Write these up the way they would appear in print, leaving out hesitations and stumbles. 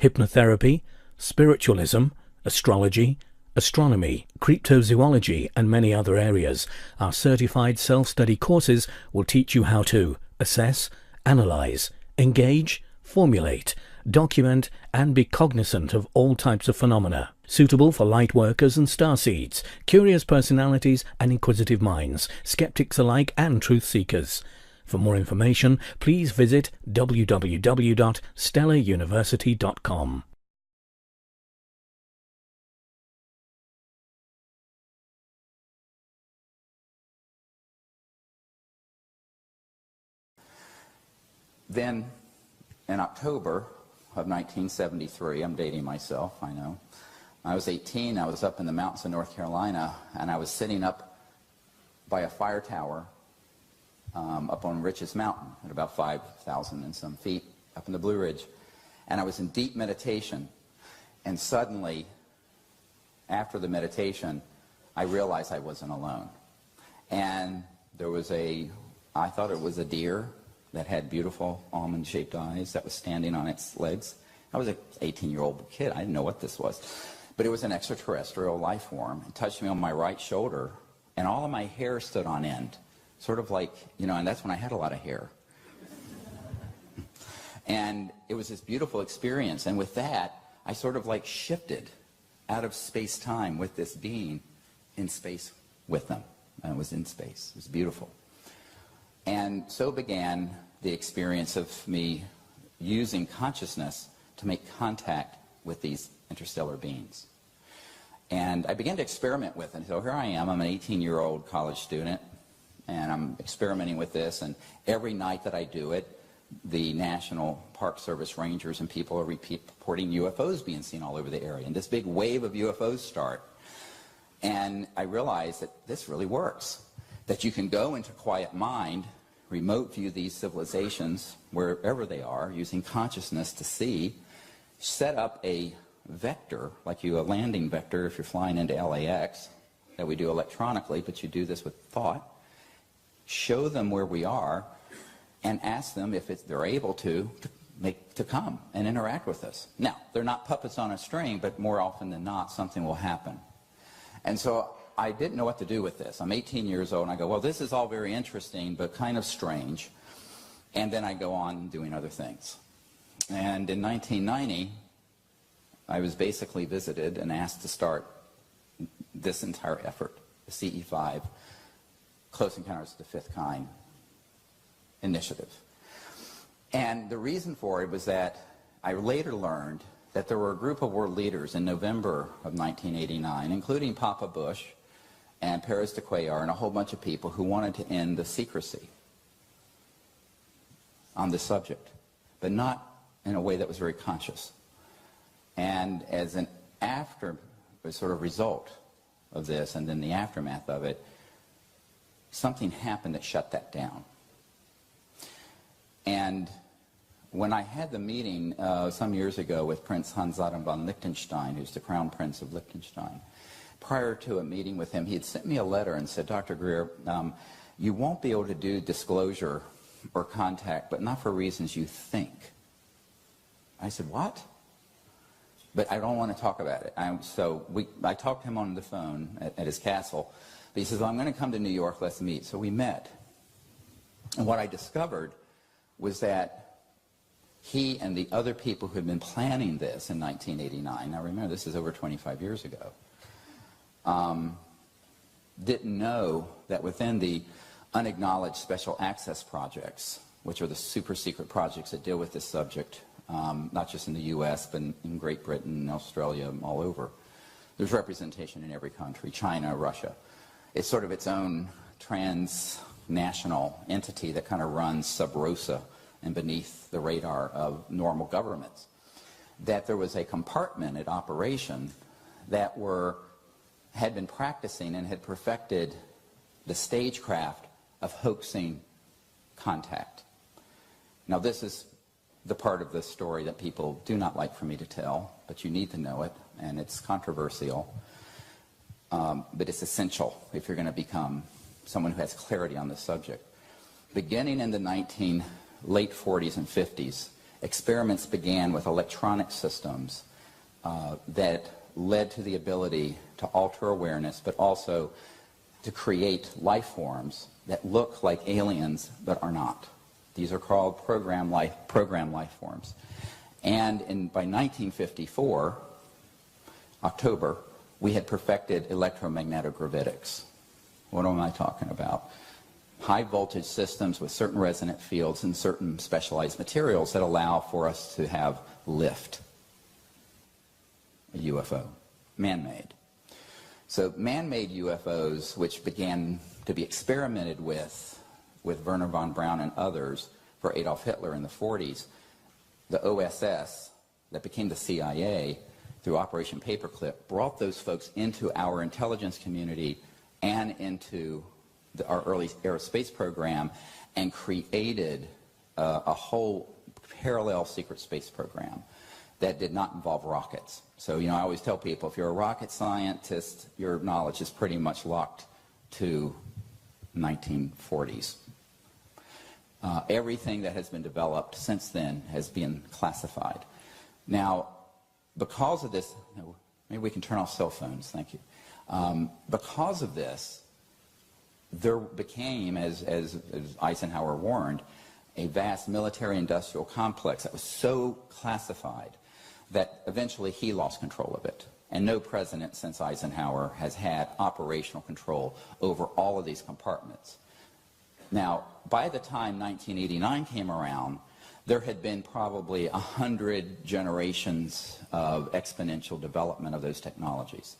hypnotherapy, spiritualism, astrology, astronomy, cryptozoology, and many other areas. Our certified self-study courses will teach you how to assess, analyze, engage, formulate, document, and be cognizant of all types of phenomena, suitable for light workers and starseeds, curious personalities and inquisitive minds, skeptics alike and truth seekers. For more information, please visit www.stellaruniversity.com. Then, in October of 1973, I'm dating myself, I know, I was 18, I was up in the mountains of North Carolina, and I was sitting up by a fire tower up on Rich's Mountain at about 5,000 and some feet up in the Blue Ridge. And I was in deep meditation, and suddenly, after the meditation, I realized I wasn't alone. And there was I thought it was a deer that had beautiful almond-shaped eyes that was standing on its legs. I was an 18-year-old kid. I didn't know what this was. But it was an extraterrestrial life form. It touched me on my right shoulder, and all of my hair stood on end. Sort of like, and that's when I had a lot of hair. And it was this beautiful experience. And with that, I sort of like shifted out of space-time with this being in space with them. And it was in space. It was beautiful. And so began the experience of me using consciousness to make contact with these interstellar beings. And I began to experiment with it. So here I am, I'm an 18-year-old college student, and I'm experimenting with this, and every night that I do it, the National Park Service rangers and people are reporting UFOs being seen all over the area, and this big wave of UFOs start. And I realized that this really works, that you can go into quiet mind, remote view these civilizations wherever they are, using consciousness to see, set up a vector, like a landing vector if you're flying into LAX, that we do electronically, but you do this with thought, show them where we are, and ask them if they're able to come and interact with us. Now, they're not puppets on a string, but more often than not, something will happen. And so I didn't know what to do with this. I'm 18 years old, and I go, well, this is all very interesting, but kind of strange. And then I go on doing other things. And in 1990, I was basically visited and asked to start this entire effort, the CE5, Close Encounters of the Fifth Kind initiative. And the reason for it was that I later learned that there were a group of world leaders in November of 1989, including Papa Bush and Perez de Cuellar and a whole bunch of people who wanted to end the secrecy on this subject, but not in a way that was very conscious. And as an sort of result of this, and then the aftermath of it, something happened that shut that down. And when I had the meeting some years ago with Prince Hans-Adam von Liechtenstein, who's the Crown Prince of Liechtenstein, prior to a meeting with him, he had sent me a letter and said, Dr. Greer, you won't be able to do disclosure or contact, but not for reasons you think. I said, what? But I don't want to talk about it. I talked to him on the phone at his castle. But he says, well, I'm going to come to New York, let's meet. So we met. And what I discovered was that he and the other people who had been planning this in 1989, now remember this is over 25 years ago, didn't know that within the unacknowledged special access projects, which are the super secret projects that deal with this subject, not just in the U.S., but in Great Britain, Australia, all over. There's representation in every country, China, Russia. It's sort of its own transnational entity that kind of runs sub rosa and beneath the radar of normal governments. That there was a compartment at operation that had been practicing and had perfected the stagecraft of hoaxing contact. Now this is the part of the story that people do not like for me to tell, but you need to know it, and it's controversial, but it's essential if you're going to become someone who has clarity on this subject. Beginning in the late 40s and 50s, experiments began with electronic systems that led to the ability to alter awareness, but also to create life forms that look like aliens but are not. These are called program life forms. And by 1954, October, we had perfected electromagnetogravitics. What am I talking about? High voltage systems with certain resonant fields and certain specialized materials that allow for us to have lift. A UFO, man-made. So man-made UFOs, which began to be experimented with Wernher von Braun and others for Adolf Hitler in the 40s, the OSS, that became the CIA, through Operation Paperclip, brought those folks into our intelligence community and into our early aerospace program and created a whole parallel secret space program that did not involve rockets. So, I always tell people, if you're a rocket scientist, your knowledge is pretty much locked to 1940s. Everything that has been developed since then has been classified. Now, because of this, maybe we can turn off cell phones, thank you. Because of this, there became, as Eisenhower warned, a vast military-industrial complex that was so classified that eventually he lost control of it. And no president since Eisenhower has had operational control over all of these compartments. Now, by the time 1989 came around, there had been probably 100 generations of exponential development of those technologies.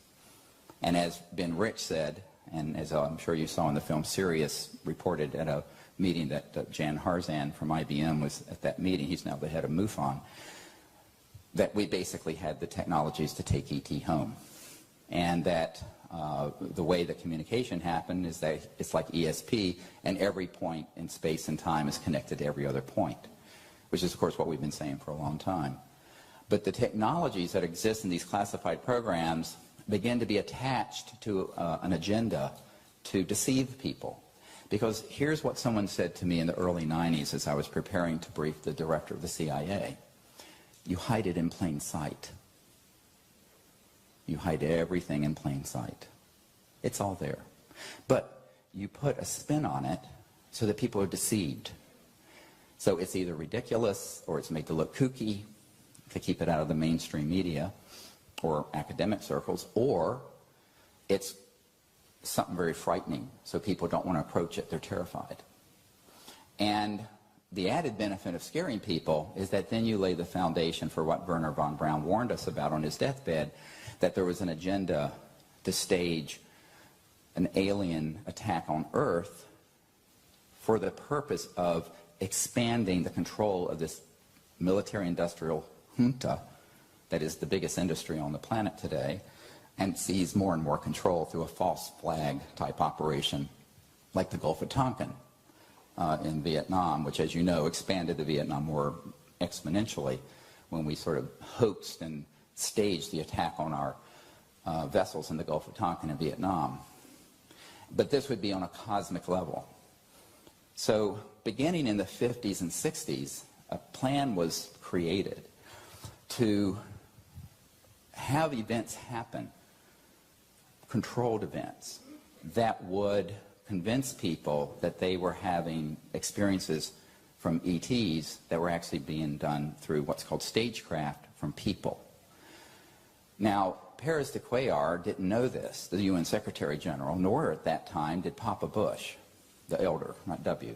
And as Ben Rich said, and as I'm sure you saw in the film, Sirius reported at a meeting that Jan Harzan from IBM was at that meeting, he's now the head of MUFON, that we basically had the technologies to take ET home. And that the way that communication happened is that it's like ESP, and every point in space and time is connected to every other point, which is, of course, what we've been saying for a long time. But the technologies that exist in these classified programs begin to be attached to an agenda to deceive people. Because here's what someone said to me in the early 90s as I was preparing to brief the director of the CIA. You hide it in plain sight. You hide everything in plain sight. It's all there. But you put a spin on it so that people are deceived. So it's either ridiculous or it's made to look kooky to keep it out of the mainstream media or academic circles, or it's something very frightening, so people don't want to approach it. They're terrified. And the added benefit of scaring people is that then you lay the foundation for what Wernher von Braun warned us about on his deathbed, that there was an agenda to stage an alien attack on Earth for the purpose of expanding the control of this military-industrial junta that is the biggest industry on the planet today, and seize more and more control through a false flag type operation like the Gulf of Tonkin in Vietnam, which, as you know, expanded the Vietnam War exponentially when we sort of hoaxed and staged the attack on our vessels in the Gulf of Tonkin in Vietnam. But this would be on a cosmic level. So beginning in the 50s and 60s, a plan was created to have events happen, controlled events, that would convince people that they were having experiences from ETs that were actually being done through what's called stagecraft from people. Now, Pérez de Cuellar didn't know this, the UN Secretary General, nor at that time did Papa Bush, the elder, not W,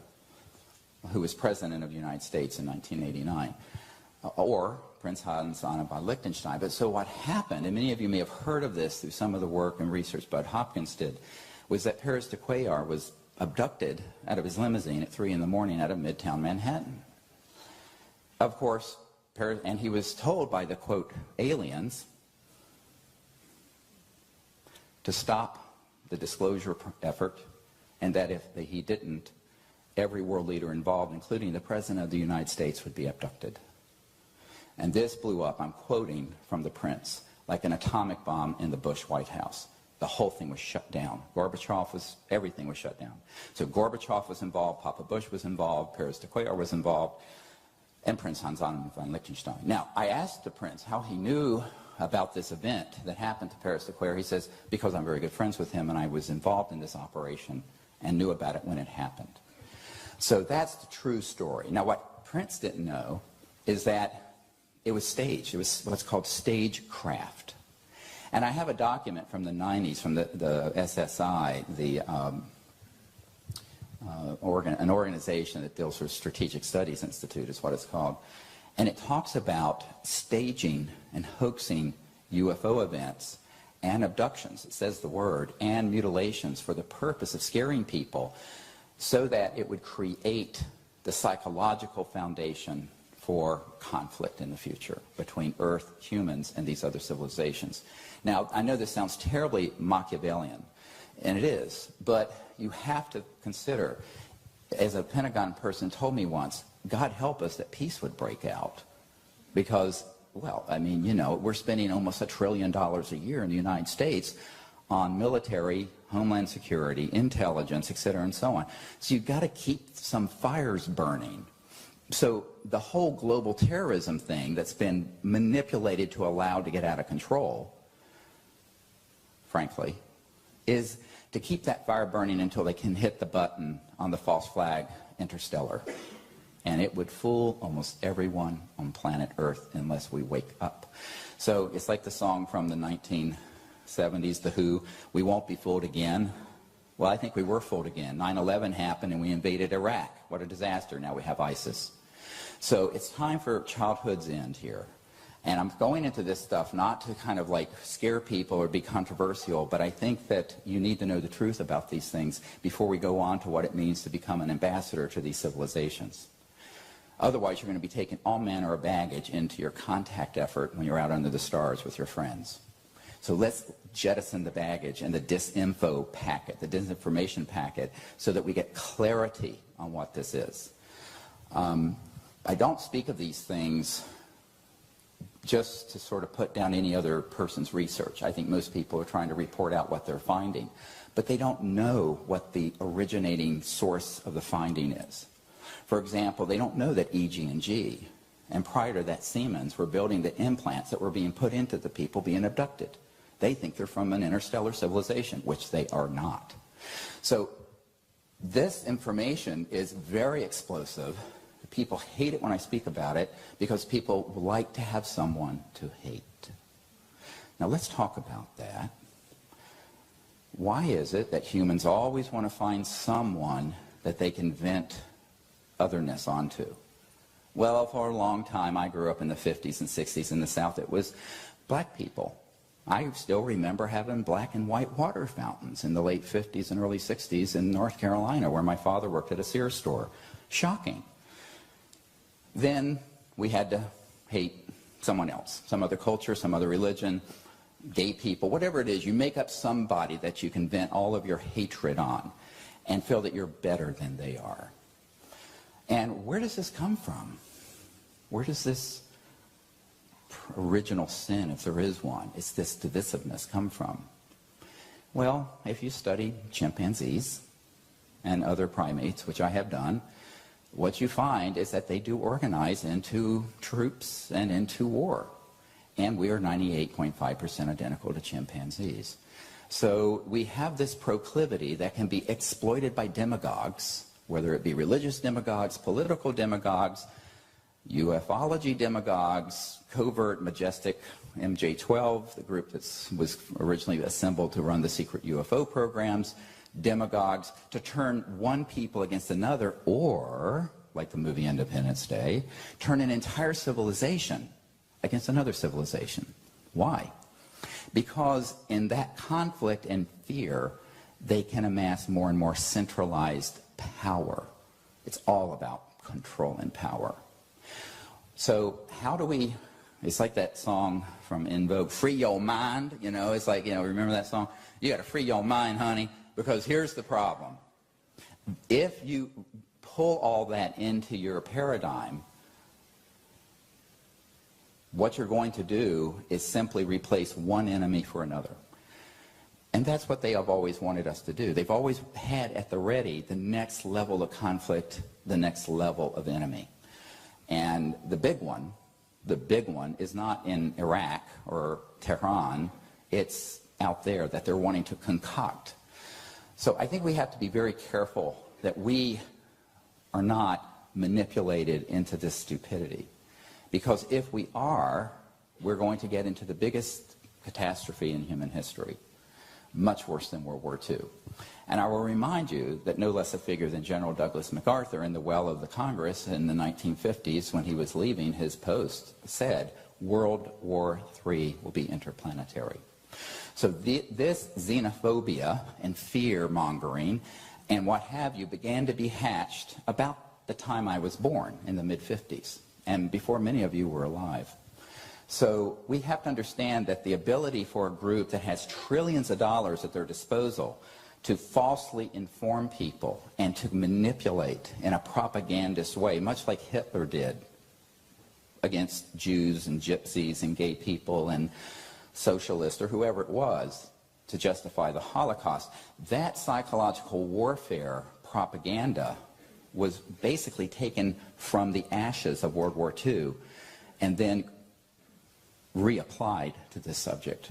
who was President of the United States in 1989, or Prince Hans Anna von Liechtenstein. But so what happened, and many of you may have heard of this through some of the work and research Bud Hopkins did, was that Pérez de Cuellar was abducted out of his limousine at 3 in the morning out of Midtown Manhattan. Of course, and he was told by the, quote, aliens to stop the disclosure effort, and that if he didn't, every world leader involved, including the President of the United States, would be abducted. And this blew up, I'm quoting from the Prince, like an atomic bomb in the Bush White House. The whole thing was shut down. Everything was shut down. So Gorbachev was involved, Papa Bush was involved, Pérez de Cuellar was involved. and Prince Hans von Liechtenstein. Now, I asked the prince how he knew about this event that happened to Paris the Queer. He says, because I'm very good friends with him and I was involved in this operation and knew about it when it happened. So that's the true story. Now, what Prince didn't know is that it was staged. It was what's called stagecraft. And I have a document from the 90s from the SSI, an organization that deals with Strategic Studies Institute is what it's called. And it talks about staging and hoaxing UFO events and abductions, it says the word, and mutilations for the purpose of scaring people so that it would create the psychological foundation for conflict in the future between Earth, humans, and these other civilizations. Now, I know this sounds terribly Machiavellian, and it is, but you have to consider, as a Pentagon person told me once, God help us that peace would break out. Because, well, I mean, you know, we're spending almost $1 trillion a year in the United States on military, homeland security, intelligence, et cetera, and so on. So you've got to keep some fires burning. So the whole global terrorism thing that's been manipulated to allow to get out of control, frankly, is to keep that fire burning until they can hit the button on the false flag interstellar. And it would fool almost everyone on planet Earth unless we wake up. So it's like the song from the 1970s, The Who, "We won't be fooled again." Well, I think we were fooled again. 9/11 happened and we invaded Iraq. What a disaster. Now we have ISIS. So it's time for childhood's end here. And I'm going into this stuff not to kind of like scare people or be controversial, but I think that you need to know the truth about these things before we go on to what it means to become an ambassador to these civilizations. Otherwise, you're going to be taking all manner of baggage into your contact effort when you're out under the stars with your friends. So let's jettison the baggage and the disinfo packet, the disinformation packet, so that we get clarity on what this is. I don't speak of these things just to sort of put down any other person's research. I think most people are trying to report out what they're finding, but they don't know what the originating source of the finding is. For example, they don't know that EG&G and prior to that Siemens were building the implants that were being put into the people being abducted. They think they're from an interstellar civilization, which they are not. So this information is very explosive. People hate it when I speak about it because people like to have someone to hate. Now let's talk about that. Why is it that humans always want to find someone that they can vent otherness onto? Well, for a long time, I grew up in the 50s and 60s in the South. It was black people. I still remember having black and white water fountains in the late 50s and early 60s in North Carolina, where my father worked at a Sears store. Shocking. Then we had to hate someone else, some other culture, some other religion, gay people, whatever it is. You make up somebody that you can vent all of your hatred on and feel that you're better than they are. And where does this come from? Where does this original sin, if there is one, it's this divisiveness, come from? Well, if you study chimpanzees and other primates, which I have done, what you find is that they do organize into troops and into war. And we are 98.5% identical to chimpanzees. So we have this proclivity that can be exploited by demagogues, whether it be religious demagogues, political demagogues, ufology demagogues, covert, majestic MJ-12, the group that was originally assembled to run the secret UFO programs, demagogues, to turn one people against another, or, like the movie Independence Day, turn an entire civilization against another civilization. Why? Because in that conflict and fear, they can amass more and more centralized power. It's all about control and power. So how do we, it's like that song from In Vogue, free your mind, you know, it's like, you know, remember that song? You got to free your mind, honey. Because here's the problem. If you pull all that into your paradigm, what you're going to do is simply replace one enemy for another. And that's what they have always wanted us to do. They've always had at the ready the next level of conflict, the next level of enemy. And the big one is not in Iraq or Tehran. It's out there that they're wanting to concoct. So I think we have to be very careful that we are not manipulated into this stupidity. Because if we are, we're going to get into the biggest catastrophe in human history, much worse than World War II. And I will remind you that no less a figure than General Douglas MacArthur in the well of the Congress in the 1950s, when he was leaving his post, said World War III will be interplanetary. So this xenophobia and fear-mongering and what have you began to be hatched about the time I was born in the mid-50s, and before many of you were alive. So we have to understand that the ability for a group that has trillions of dollars at their disposal to falsely inform people and to manipulate in a propagandist way, much like Hitler did against Jews and gypsies and gay people and socialists or whoever it was to justify the Holocaust, that psychological warfare propaganda was basically taken from the ashes of World War II and then reapplied to this subject,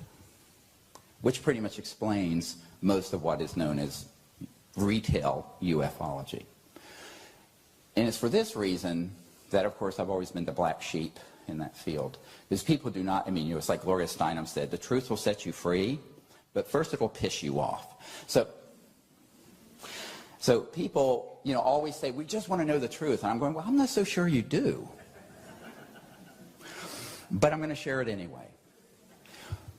which pretty much explains most of what is known as retail ufology. And it's for this reason that, of course, I've always been the black sheep in that field. Because people do not, it's like Gloria Steinem said, the truth will set you free, but first it will piss you off. So people, always say, we just want to know the truth. And I'm going, well, I'm not so sure you do. But I'm going to share it anyway.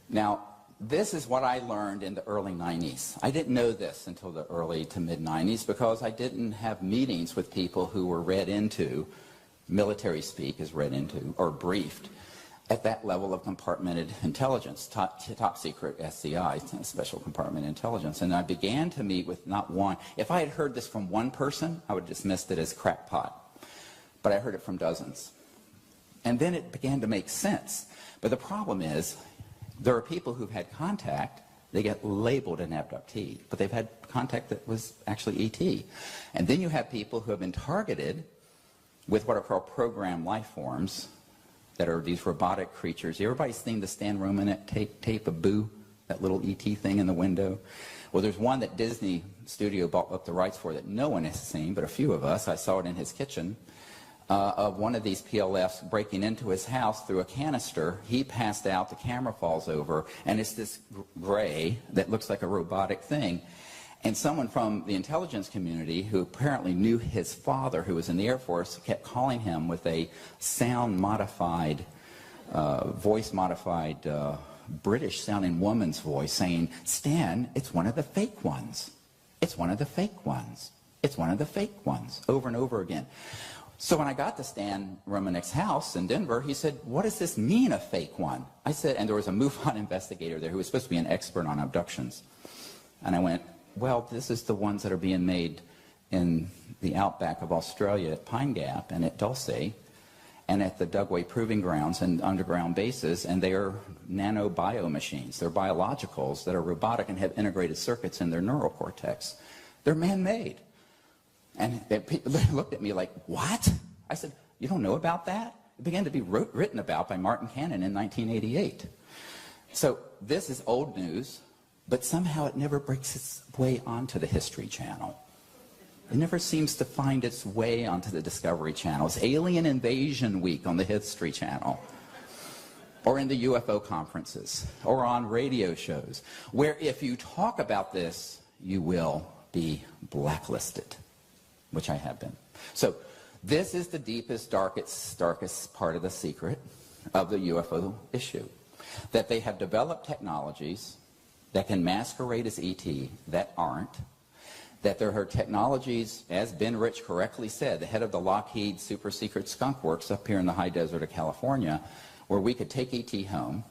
Now, this is what I learned in the early 90s. I didn't know this until the early to mid-90s because I didn't have meetings with people who were read into, military speak is read into, or briefed, at that level of compartmented intelligence, top secret SCI, special compartment intelligence. And I began to meet with not one. If I had heard this from one person, I would have dismissed it as crackpot. But I heard it from dozens. And then it began to make sense. But the problem is, there are people who've had contact, they get labeled an abductee, but they've had contact that was actually ET. And then you have people who have been targeted with what are called programmed life forms that are these robotic creatures. Everybody's seen the Stan Romanek tape of Boo, that little ET thing in the window? Well, there's one that Disney Studio bought up the rights for that no one has seen, but a few of us. I saw it in his kitchen. Of one of these PLFs breaking into his house through a canister. He passed out, the camera falls over, and it's this gray that looks like a robotic thing. And someone from the intelligence community who apparently knew his father, who was in the Air Force, kept calling him with a sound-modified, voice-modified, British-sounding woman's voice saying, Stan, it's one of the fake ones. It's one of the fake ones. It's one of the fake ones, over and over again. So when I got to Stan Romanek's house in Denver, he said, what does this mean, a fake one? I said, and there was a MUFON investigator there who was supposed to be an expert on abductions. And I went, well, this is the ones that are being made in the outback of Australia at Pine Gap and at Dulce and at the Dugway Proving Grounds and underground bases, and they are nanobio machines. They're biologicals that are robotic and have integrated circuits in their neural cortex. They're man-made. And they looked at me like, what? I said, you don't know about that? It began to be written about by Martin Cannon in 1988. So this is old news, but somehow it never breaks its way onto the History Channel. It never seems to find its way onto the Discovery Channel. It's Alien Invasion Week on the History Channel, or in the UFO conferences, or on radio shows, where if you talk about this, you will be blacklisted, which I have been. So this is the deepest, darkest part of the secret of the UFO issue, that they have developed technologies that can masquerade as ET that aren't, that there are technologies, as Ben Rich correctly said, the head of the Lockheed super secret skunk works up here in the high desert of California, where we could take ET home.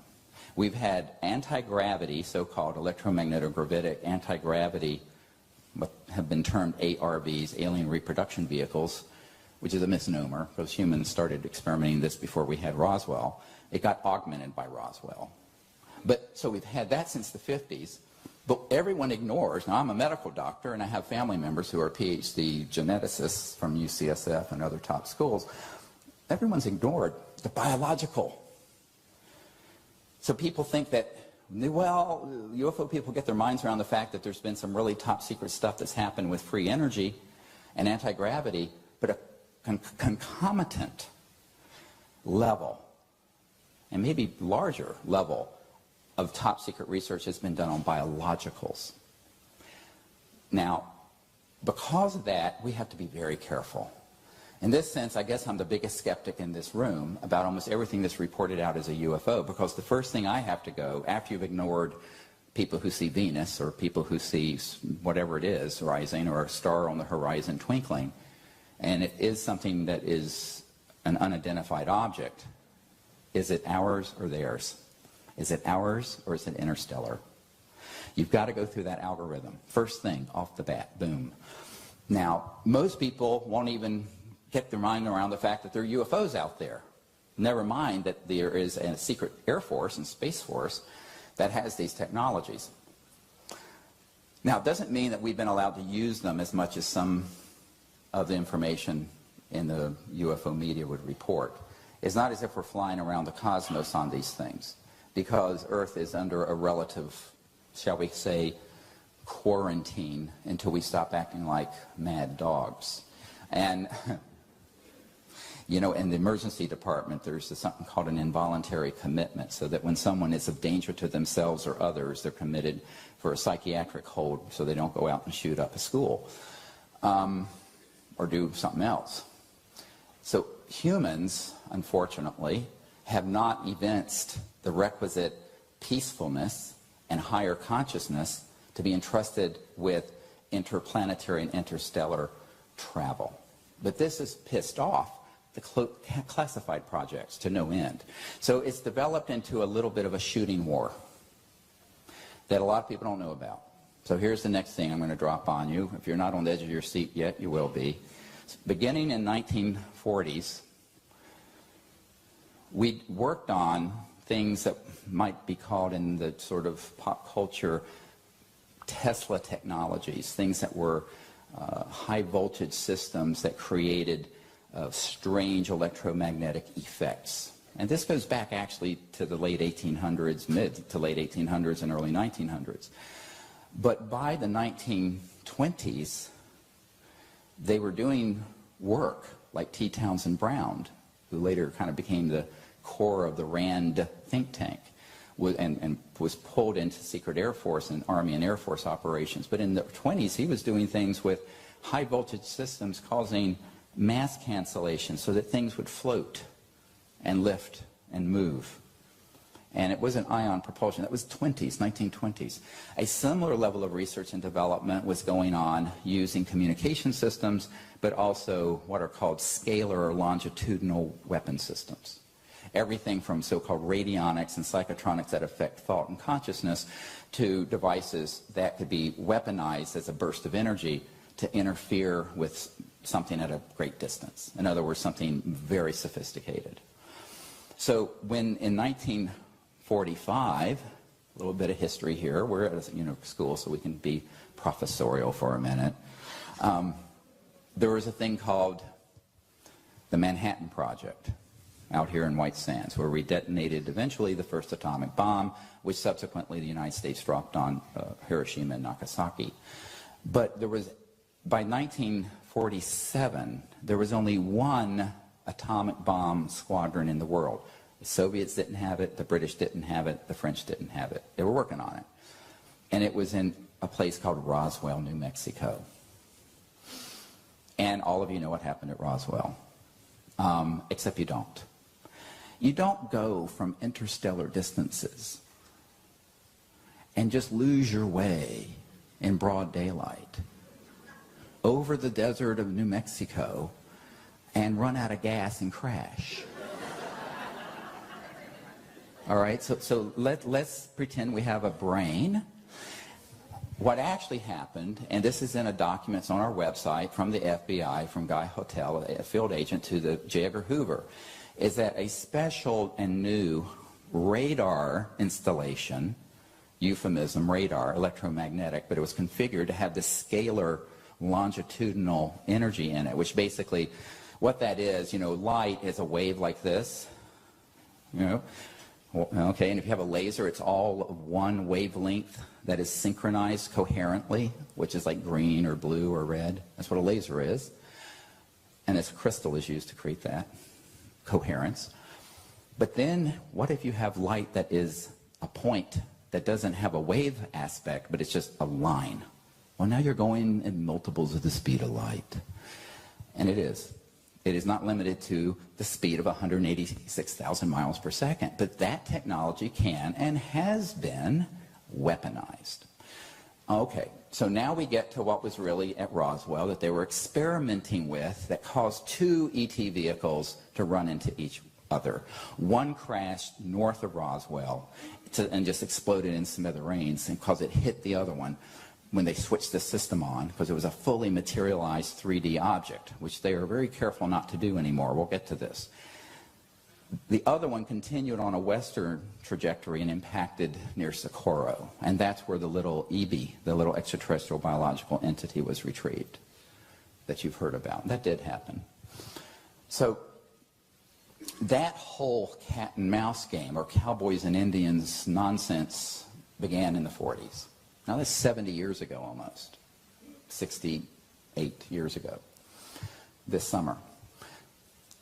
We've had anti-gravity, so-called electromagnetic-gravitic anti-gravity, what have been termed ARVs, alien reproduction vehicles, which is a misnomer because humans started experimenting this before we had Roswell. It got augmented by Roswell. But so we've had that since the 50s. But everyone ignores, now I'm a medical doctor and I have family members who are PhD geneticists from UCSF and other top schools. everyone's ignored the biological. So people think that, well, UFO people get their minds around the fact that there's been some really top secret stuff that's happened with free energy and anti-gravity, but a concomitant level, and maybe larger level, of top secret research has been done on biologicals. Now, because of that, we have to be very careful. In this sense, I guess I'm the biggest skeptic in this room about almost everything that's reported out as a UFO, because the first thing I have to go, after you've ignored people who see Venus or people who see whatever it is rising, or a star on the horizon twinkling, and it is something that is an unidentified object, is it ours or theirs? Is it ours or is it interstellar? You've got to go through that algorithm. First thing, off the bat, boom. Now, most people won't even get their mind around the fact that there are UFOs out there. Never mind that there is a secret Air Force and Space Force that has these technologies. Now, it doesn't mean that we've been allowed to use them as much as some of the information in the UFO media would report. It's not as if we're flying around the cosmos on these things, because Earth is under a relative, shall we say, quarantine until we stop acting like mad dogs. And, you know, in the emergency department, there's something called an involuntary commitment, so that when someone is of danger to themselves or others, they're committed for a psychiatric hold so they don't go out and shoot up a school or do something else. So humans, unfortunately, have not evinced the requisite peacefulness and higher consciousness to be entrusted with interplanetary and interstellar travel. But this has pissed off the classified projects to no end. So it's developed into a little bit of a shooting war that a lot of people don't know about. So here's the next thing I'm going to drop on you. If you're not on the edge of your seat yet, you will be. Beginning in 1940s, we worked on things that might be called in the sort of pop culture Tesla technologies, things that were high voltage systems that created strange electromagnetic effects. And this goes back actually to the late 1800s, mid to late 1800s and early 1900s. But by the 1920s, they were doing work like T. Townsend Brown, who later kind of became the core of the RAND think tank, and was pulled into secret Air Force and Army and Air Force operations. But in the 20s, he was doing things with high voltage systems causing mass cancellation so that things would float and lift and move. And it wasn't ion propulsion. That was 1920s. A similar level of research and development was going on using communication systems, but also what are called scalar or longitudinal weapon systems. Everything from so-called radionics and psychotronics that affect thought and consciousness to devices that could be weaponized as a burst of energy to interfere with something at a great distance. In other words, something very sophisticated. So when in 1945, a little bit of history here, we're at a school so we can be professorial for a minute, there was a thing called the Manhattan Project out here in White Sands, where we detonated eventually the first atomic bomb, which subsequently the United States dropped on Hiroshima and Nagasaki. But there was, by 1947, there was only one atomic bomb squadron in the world. The Soviets didn't have it, the British didn't have it, the French didn't have it. They were working on it. And it was in a place called Roswell, New Mexico. And all of you know what happened at Roswell, except you don't. You don't go from interstellar distances and just lose your way in broad daylight over the desert of New Mexico and run out of gas and crash. All right, so let's pretend we have a brain. What actually happened, and this is in a document on our website from the FBI, from Guy Hotel, a field agent to the J. Edgar Hoover, is that a special and new radar installation, euphemism, radar, electromagnetic, but it was configured to have this scalar longitudinal energy in it, which basically What that is, light is a wave like this, Okay, and if you have a laser, it's all of one wavelength that is synchronized coherently, which is like green or blue or red. That's what a laser is. And this crystal is used to create that coherence. But then, what if you have light that is a point that doesn't have a wave aspect, but it's just a line? Well, now you're going in multiples of the speed of light. And it is. It is not limited to the speed of 186,000 miles per second. But that technology can and has been weaponized. Okay, so now we get to what was really at Roswell that they were experimenting with that caused two ET vehicles to run into each other. One crashed north of Roswell and just exploded in smithereens because it hit the other one when they switched the system on, because it was a fully materialized 3D object, which they are very careful not to do anymore. We'll get to this. The other one continued on a western trajectory and impacted near Socorro, and that's where the little EB, the little extraterrestrial biological entity, was retrieved that you've heard about. That did happen. So that whole cat and mouse game, or cowboys and Indians nonsense, began in the 40s. Now that's 70 years ago almost, 68 years ago, this summer.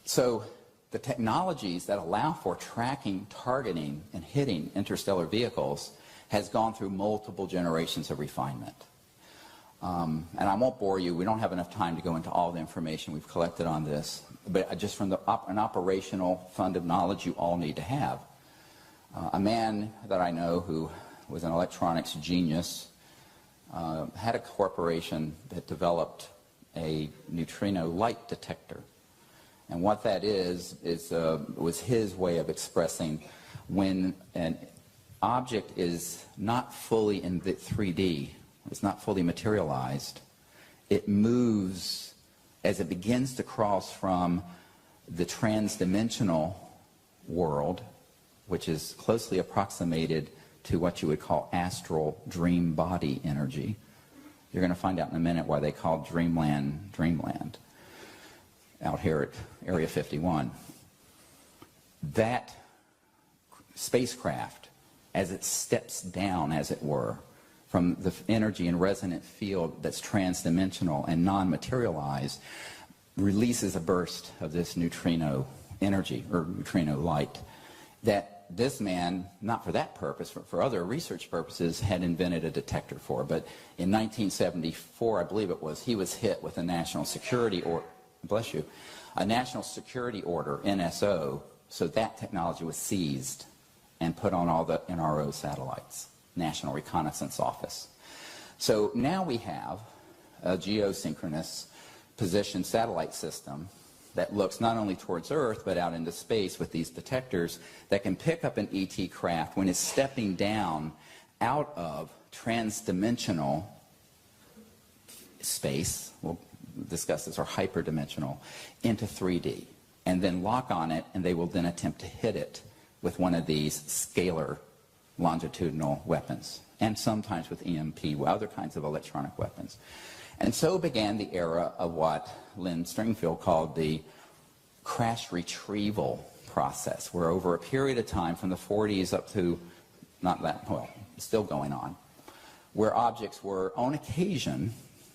So the technologies that allow for tracking, targeting, and hitting interstellar vehicles has gone through multiple generations of refinement. And I won't bore you. We don't have enough time to go into all the information we've collected on this. But just from an operational fund of knowledge you all need to have. A man that I know who was an electronics genius had a corporation that developed a neutrino light detector. And what that was his way of expressing when an object is not fully in the 3D, it's not fully materialized, it moves as it begins to cross from the transdimensional world, which is closely approximated to what you would call astral dream body energy. You're going to find out in a minute why they call Dreamland, Dreamland, out here at Area 51. That spacecraft, as it steps down, as it were, from the energy and resonant field that's transdimensional and non-materialized, releases a burst of this neutrino energy, or neutrino light, that this man, not for that purpose, for other research purposes, had invented a detector for. But in 1974, I believe it was, he was hit with a national security order, bless you, a national security order, NSO, so that technology was seized and put on all the NRO satellites, National Reconnaissance Office. So now we have a geosynchronous position satellite system that looks not only towards Earth, but out into space with these detectors that can pick up an ET craft when it's stepping down out of transdimensional space, we'll discuss this, or hyperdimensional, into 3D, and then lock on it, and they will then attempt to hit it with one of these scalar longitudinal weapons, and sometimes with EMP, other kinds of electronic weapons. And so began the era of what Lynn Stringfield called the crash retrieval process, where over a period of time from the 40s up to, not that, well, still going on, where objects were on occasion,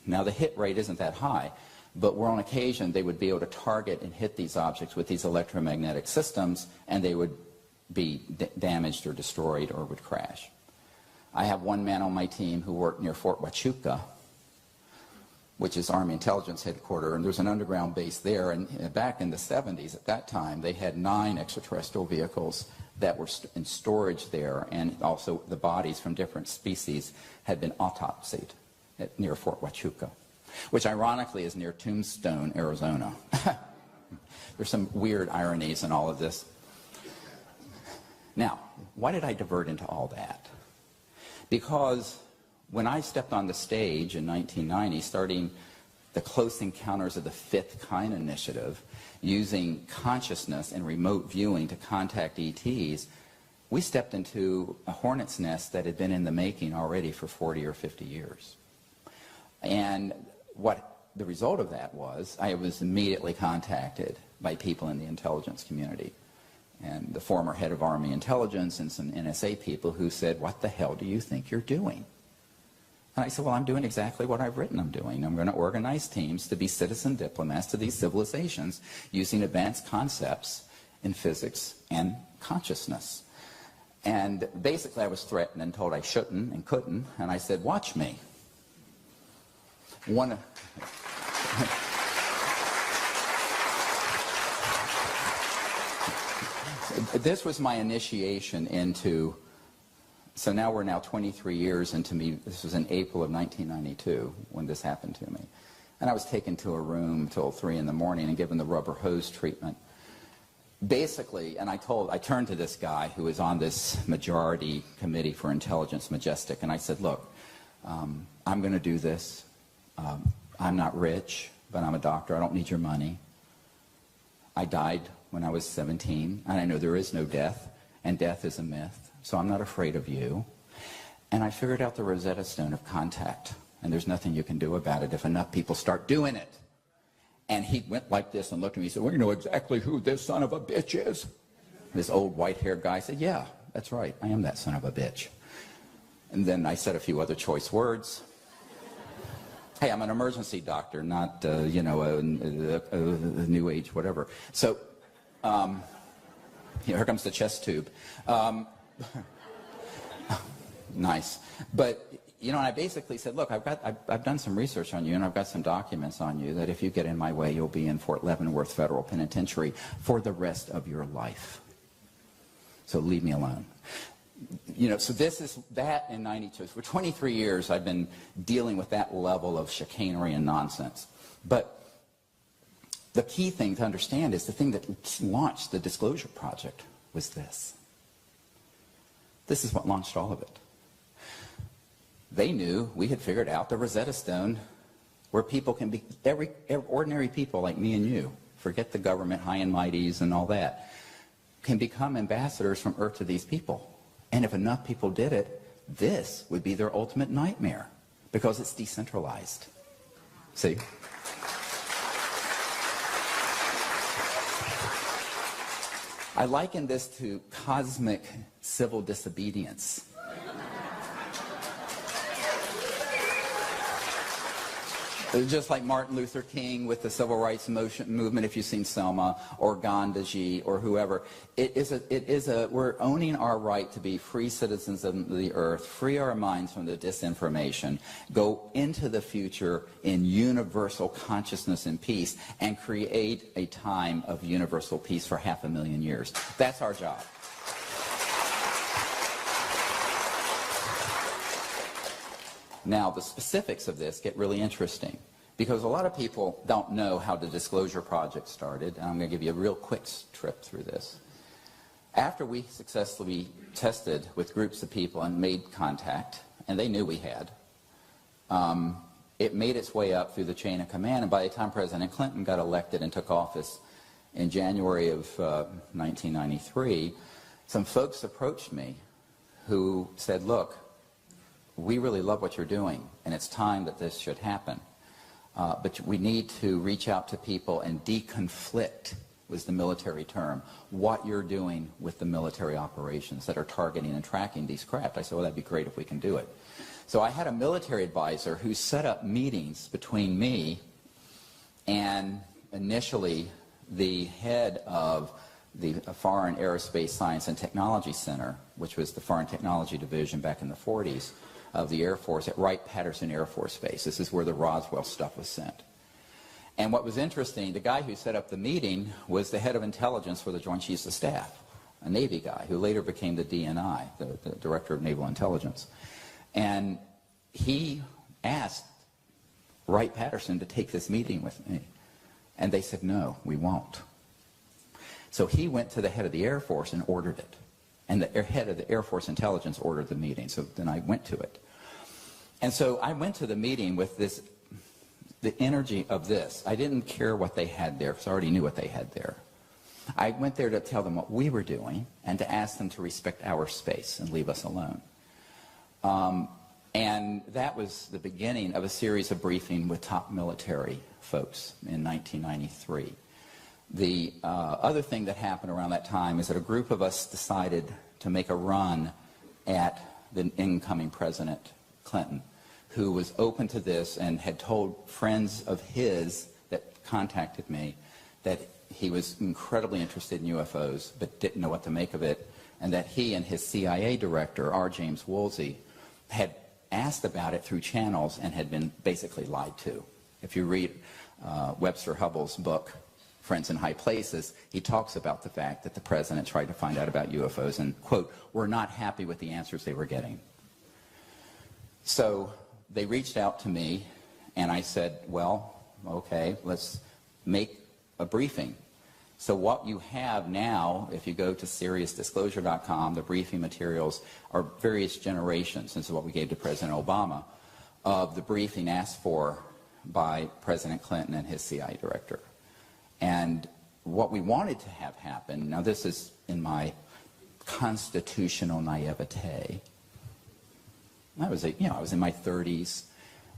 now the hit rate isn't that high, but where on occasion they would be able to target and hit these objects with these electromagnetic systems, and they would be damaged or destroyed or would crash. I have one man on my team who worked near Fort Huachuca, which is Army Intelligence Headquarters, and there's an underground base there. And back in the 70s, at that time, they had 9 extraterrestrial vehicles that were in storage there, and also the bodies from different species had been autopsied near Fort Huachuca, which ironically is near Tombstone, Arizona. There's some weird ironies in all of this. Now, why did I divert into all that? Because when I stepped on the stage in 1990, starting the Close Encounters of the Fifth Kind initiative, using consciousness and remote viewing to contact ETs, we stepped into a hornet's nest that had been in the making already for 40 or 50 years. And what the result of that was I was immediately contacted by people in the intelligence community, and the former head of Army intelligence and some NSA people who said, what the hell do you think you're doing? And I said, well, I'm doing exactly what I've written I'm doing. I'm going to organize teams to be citizen diplomats to these civilizations using advanced concepts in physics and consciousness. And basically I was threatened and told I shouldn't and couldn't, and I said, watch me. This was my initiation into, so now we're 23 years into me. This was in April of 1992 when this happened to me. And I was taken to a room till 3 in the morning and given the rubber hose treatment. Basically, and I turned to this guy who was on this majority committee for intelligence, Majestic, and I said, look, I'm going to do this. I'm not rich, but I'm a doctor. I don't need your money. I died when I was 17, and I know there is no death, and death is a myth, so I'm not afraid of you. And I figured out the Rosetta Stone of contact, and there's nothing you can do about it if enough people start doing it. And he went like this and looked at me and said, well, you know exactly who this son of a bitch is? This old white-haired guy said, yeah, that's right, I am that son of a bitch. And then I said a few other choice words. Hey, I'm an emergency doctor, not, you know, a new age, whatever. So, here comes the chest tube. Nice. But, you know, I basically said, look, I've done some research on you, and I've got some documents on you that if you get in my way, you'll be in Fort Leavenworth Federal Penitentiary for the rest of your life. So leave me alone. You know, so this is that in 92. For 23 years, I've been dealing with that level of chicanery and nonsense. But the key thing to understand is the thing that launched the Disclosure Project was this. This is what launched all of it. They knew we had figured out the Rosetta Stone where people can be, ordinary people like me and you, forget the government high and mighties and all that, can become ambassadors from Earth to these people. And if enough people did it, this would be their ultimate nightmare because it's decentralized. See? I liken this to cosmic civil disobedience. Just like Martin Luther King with the civil rights movement, if you've seen Selma, or Gandhi, or whoever, we're owning our right to be free citizens of the earth, free our minds from the disinformation, go into the future in universal consciousness and peace, and create a time of universal peace for 500,000 years. That's our job. Now, the specifics of this get really interesting because a lot of people don't know how the Disclosure Project started, and I'm going to give you a real quick trip through this. After we successfully tested with groups of people and made contact, and they knew we had, it made its way up through the chain of command, and by the time President Clinton got elected and took office in January of 1993, some folks approached me who said, look, we really love what you're doing, and it's time that this should happen. But we need to reach out to people and deconflict, was the military term, what you're doing with the military operations that are targeting and tracking these craft. I said, well, that'd be great if we can do it. So I had a military advisor who set up meetings between me and initially the head of the Foreign Aerospace Science and Technology Center, which was the Foreign Technology Division back in the 40s. Of the Air Force at Wright-Patterson Air Force Base. This is where the Roswell stuff was sent. And what was interesting, the guy who set up the meeting was the head of intelligence for the Joint Chiefs of Staff, a Navy guy who later became the DNI, the Director of Naval Intelligence. And he asked Wright-Patterson to take this meeting with me. And they said, no, we won't. So he went to the head of the Air Force and ordered it. And the head of the Air Force Intelligence ordered the meeting. So then I went to it. And so I went to the meeting with this, the energy of this. I didn't care what they had there because I already knew what they had there. I went there to tell them what we were doing and to ask them to respect our space and leave us alone. And that was the beginning of a series of briefing with top military folks in 1993. The other thing that happened around that time is that a group of us decided to make a run at the incoming President Clinton, who was open to this and had told friends of his that contacted me that he was incredibly interested in UFOs but didn't know what to make of it, and that he and his CIA director, R. James Woolsey, had asked about it through channels and had been basically lied to. If you read Webster Hubbell's book, Friends in High Places, he talks about the fact that the president tried to find out about UFOs and, quote, were not happy with the answers they were getting. So they reached out to me, and I said, well, okay, let's make a briefing. So what you have now, if you go to SiriusDisclosure.com, the briefing materials are various generations. This is what we gave to President Obama, of the briefing asked for by President Clinton and his CIA director. And what we wanted to have happen, now this is in my constitutional naivete. I was in my 30s,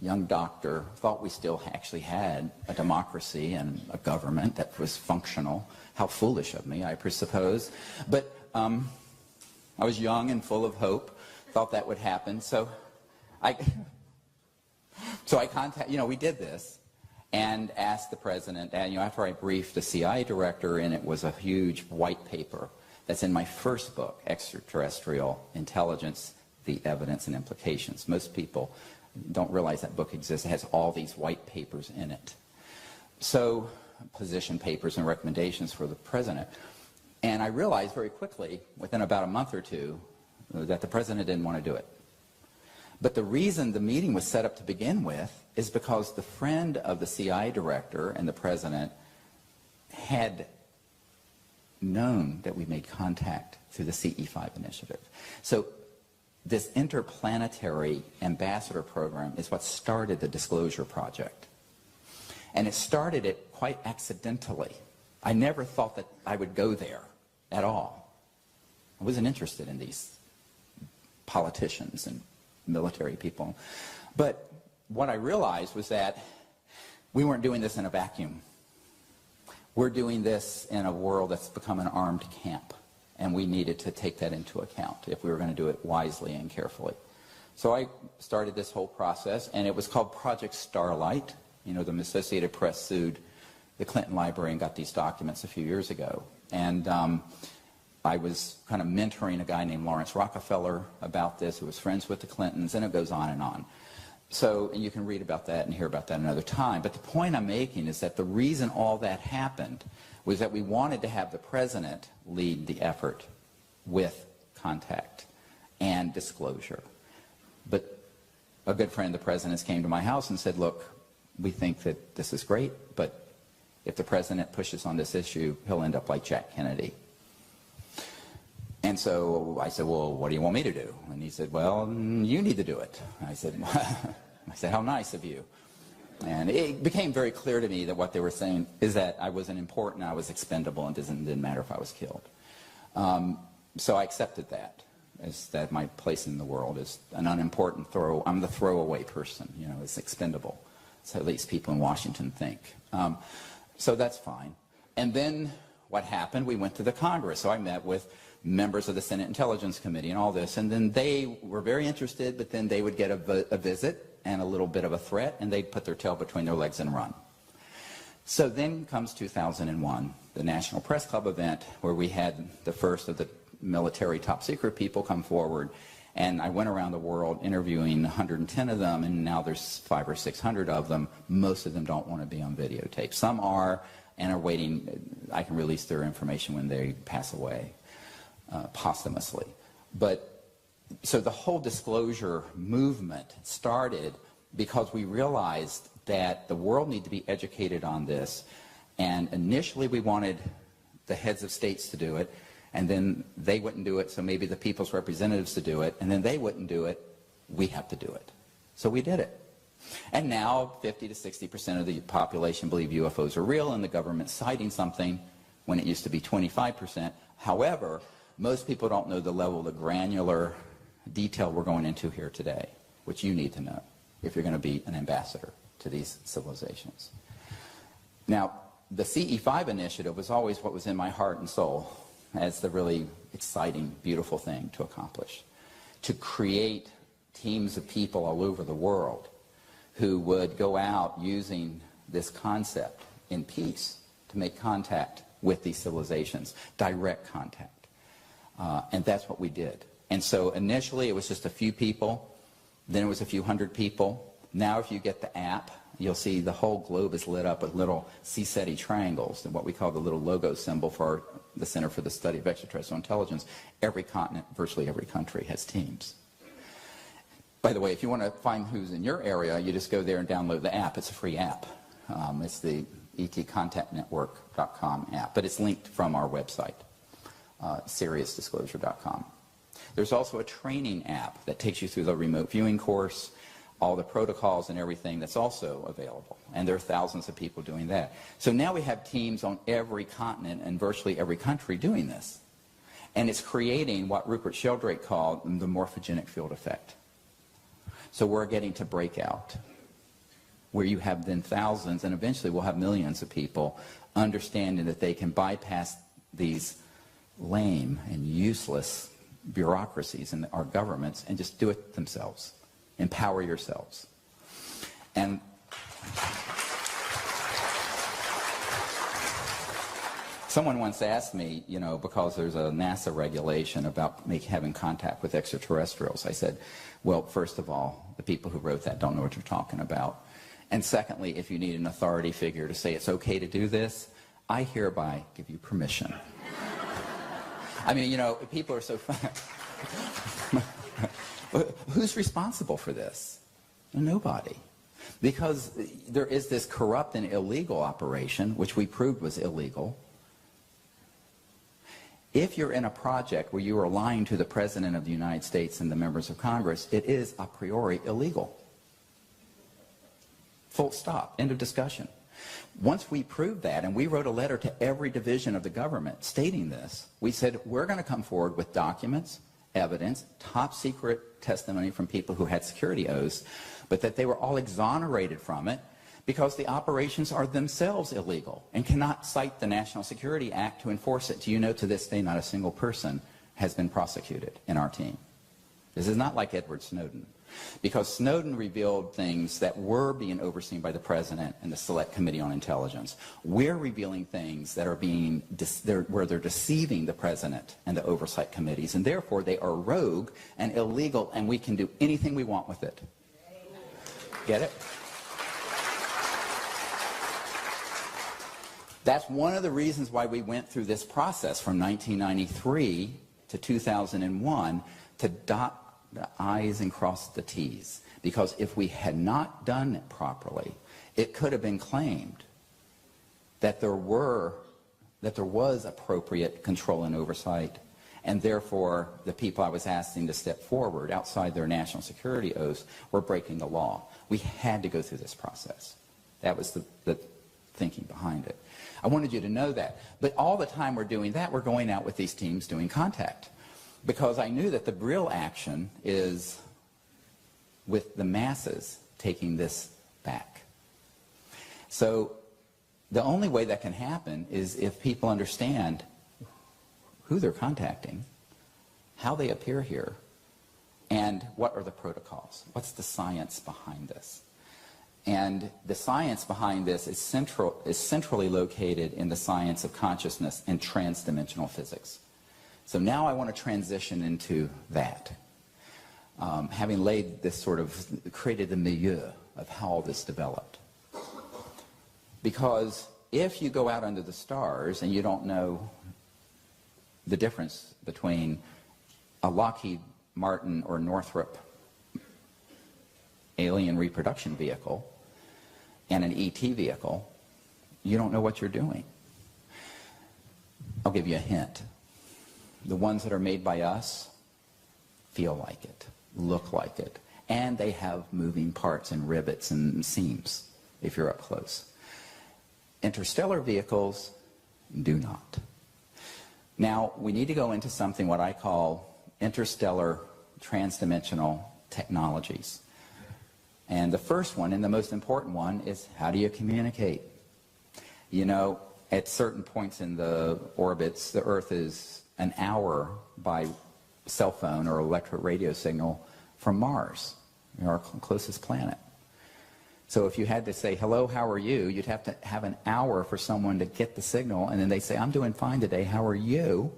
young doctor, thought we still actually had a democracy and a government that was functional. How foolish of me, I suppose. But I was young and full of hope, thought that would happen. So I contacted, we did this and asked the president, and after I briefed the CIA director, and it was a huge white paper that's in my first book, Extraterrestrial Intelligence, the Evidence and Implications. Most people don't realize that book exists. It has all these white papers in it. So, position papers and recommendations for the president. And I realized very quickly, within about a month or two, that the president didn't want to do it. But the reason the meeting was set up to begin with is because the friend of the CIA director and the president had known that we made contact through the CE5 initiative. So this interplanetary ambassador program is what started the Disclosure Project. And it started it quite accidentally. I never thought that I would go there at all. I wasn't interested in these politicians and military people. But what I realized was that we weren't doing this in a vacuum. We're doing this in a world that's become an armed camp. And we needed to take that into account if we were going to do it wisely and carefully. So I started this whole process, and it was called Project Starlight. The Associated Press sued the Clinton Library and got these documents a few years ago. And I was kind of mentoring a guy named Lawrence Rockefeller about this, who was friends with the Clintons, and it goes on and on. So, and you can read about that and hear about that another time. But the point I'm making is that the reason all that happened was that we wanted to have the president lead the effort with contact and disclosure. But a good friend of the president's came to my house and said, look, we think that this is great, but if the president pushes on this issue, he'll end up like Jack Kennedy. And so I said, well, what do you want me to do? And he said, well, you need to do it. I said, how nice of you. And it became very clear to me that what they were saying is that I wasn't important, I was expendable, and it didn't matter if I was killed. So I accepted that, as that my place in the world is an unimportant I'm the throwaway person, it's expendable. So at least people in Washington think. So that's fine. And then what happened, we went to the Congress. So I met with members of the Senate Intelligence Committee and all this, and then they were very interested, but then they would get a visit and a little bit of a threat, and they'd put their tail between their legs and run. So then comes 2001, the National Press Club event, where we had the first of the military top secret people come forward, and I went around the world interviewing 110 of them, and now there's 500 or 600 of them. Most of them don't want to be on videotape. Some are, and are waiting. I can release their information when they pass away. Posthumously. But so the whole disclosure movement started because we realized that the world needed to be educated on this, and initially we wanted the heads of states to do it, and then they wouldn't do it, so maybe the people's representatives to do it, and then they wouldn't do it, we have to do it. So we did it. And now 50 to 60% of the population believe UFOs are real, and the government's citing something when it used to be 25%. However, most people don't know the level of granular detail we're going into here today. which you need to know if you're going to be an ambassador to these civilizations. Now, the CE5 initiative was always what was in my heart and soul as the really exciting, beautiful thing to accomplish. To create teams of people all over the world who would go out using this concept in peace to make contact with these civilizations, direct contact. And that's what we did. And so initially it was just a few people, then it was a few hundred people. Now if you get the app, you'll see the whole globe is lit up with little CSETI triangles, and what we call the little logo symbol for the Center for the Study of Extraterrestrial Intelligence. Every continent, virtually every country has teams. By the way, if you want to find who's in your area, you just go there and download the app. It's a free app. It's the etcontactnetwork.com app, but it's linked from our website, SiriusDisclosure.com. There's also a training app that takes you through the remote viewing course, all the protocols and everything that's also available. And there are thousands of people doing that. So now we have teams on every continent and virtually every country doing this. And it's creating what Rupert Sheldrake called the morphogenic field effect. So we're getting to breakout, where you have then thousands, and eventually we'll have millions of people understanding that they can bypass these lame and useless bureaucracies in our governments and just do it themselves. Empower yourselves. And someone once asked me, you know, because there's a NASA regulation about having contact with extraterrestrials, I said, well, first of all, the people who wrote that don't know what you're talking about. And secondly, if you need an authority figure to say it's okay to do this, I hereby give you permission. I mean, you know, people are so fun. Who's responsible for this? Nobody. Because there is this corrupt and illegal operation, which we proved was illegal. If you're in a project where you are lying to the President of the United States and the members of Congress, it is a priori illegal. Full stop. End of discussion. Once we proved that, and we wrote a letter to every division of the government stating this, we said, we're going to come forward with documents, evidence, top secret testimony from people who had security oaths, but that they were all exonerated from it because the operations are themselves illegal and cannot cite the National Security Act to enforce it. Do you know to this day not a single person has been prosecuted in our team? This is not like Edward Snowden. Because Snowden revealed things that were being overseen by the President and the Select Committee on Intelligence. We're revealing things that are where they're deceiving the President and the oversight committees, and therefore they are rogue and illegal, and we can do anything we want with it. Get it? That's one of the reasons why we went through this process from 1993 to 2001 to dot the I's and cross the T's. Because if we had not done it properly, it could have been claimed that there was appropriate control and oversight, and therefore the people I was asking to step forward outside their national security oaths were breaking the law. We had to go through this process. That was the thinking behind it. I wanted you to know that. But all the time we're doing that, we're going out with these teams doing contact. Because I knew that the real action is with the masses taking this back. So the only way that can happen is if people understand who they're contacting, how they appear here, and what are the protocols. What's the science behind this? And the science behind this is centrally located in the science of consciousness and transdimensional physics. So now I want to transition into that. Having laid this sort of, created the milieu of how all this developed. Because if you go out under the stars and you don't know the difference between a Lockheed Martin or Northrop alien reproduction vehicle and an ET vehicle, you don't know what you're doing. I'll give you a hint. The ones that are made by us feel like it, look like it, and they have moving parts and rivets and seams if you're up close. Interstellar vehicles do not. Now, we need to go into something what I call interstellar transdimensional technologies. And the first one, and the most important one, is how do you communicate? You know, at certain points in the orbits, the Earth is an hour by cell phone or electro radio signal from Mars, our closest planet. So if you had to say, hello, how are you? You'd have to have an hour for someone to get the signal, and then they say, I'm doing fine today, how are you?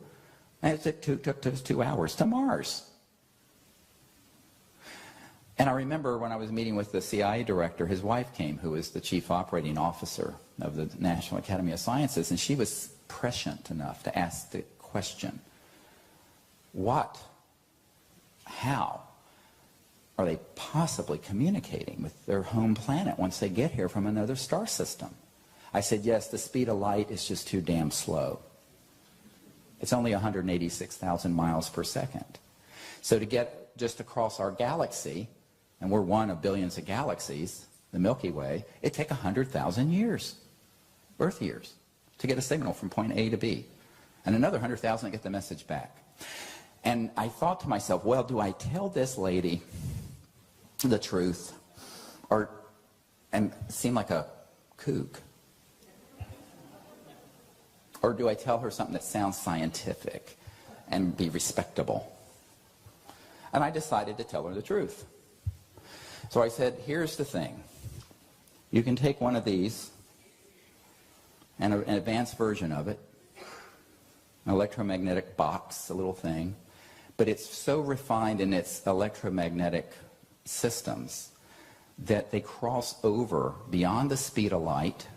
And it took us 2 hours to Mars. And I remember when I was meeting with the CIA director, his wife came, who was the chief operating officer of the National Academy of Sciences, and she was prescient enough to ask the question, what, how are they possibly communicating with their home planet once they get here from another star system? I said, yes, the speed of light is just too damn slow. It's only 186,000 miles per second. So to get just across our galaxy, and we're one of billions of galaxies, the Milky Way, it'd take 100,000 years, Earth years, to get a signal from point A to B, and another 100,000 to get the message back. And I thought to myself, well, do I tell this lady the truth and seem like a kook? Or do I tell her something that sounds scientific and be respectable? And I decided to tell her the truth. So I said, here's the thing. You can take one of these, and an advanced version of it, an electromagnetic box, a little thing, but it's so refined in its electromagnetic systems that they cross over beyond the speed of light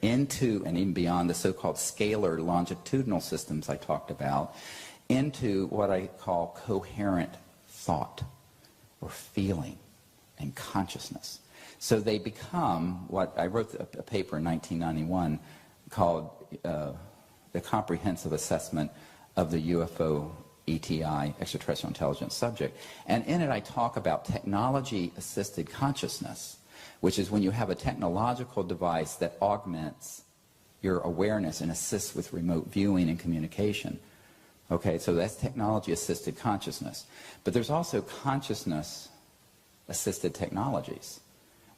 into, and even beyond the so-called scalar longitudinal systems I talked about, into what I call coherent thought or feeling and consciousness. So they become what I wrote a paper in 1991 called The Comprehensive Assessment of the UFO ETI, Extraterrestrial Intelligence Subject. And in it I talk about technology-assisted consciousness, which is when you have a technological device that augments your awareness and assists with remote viewing and communication. Okay, so that's technology-assisted consciousness. But there's also consciousness-assisted technologies,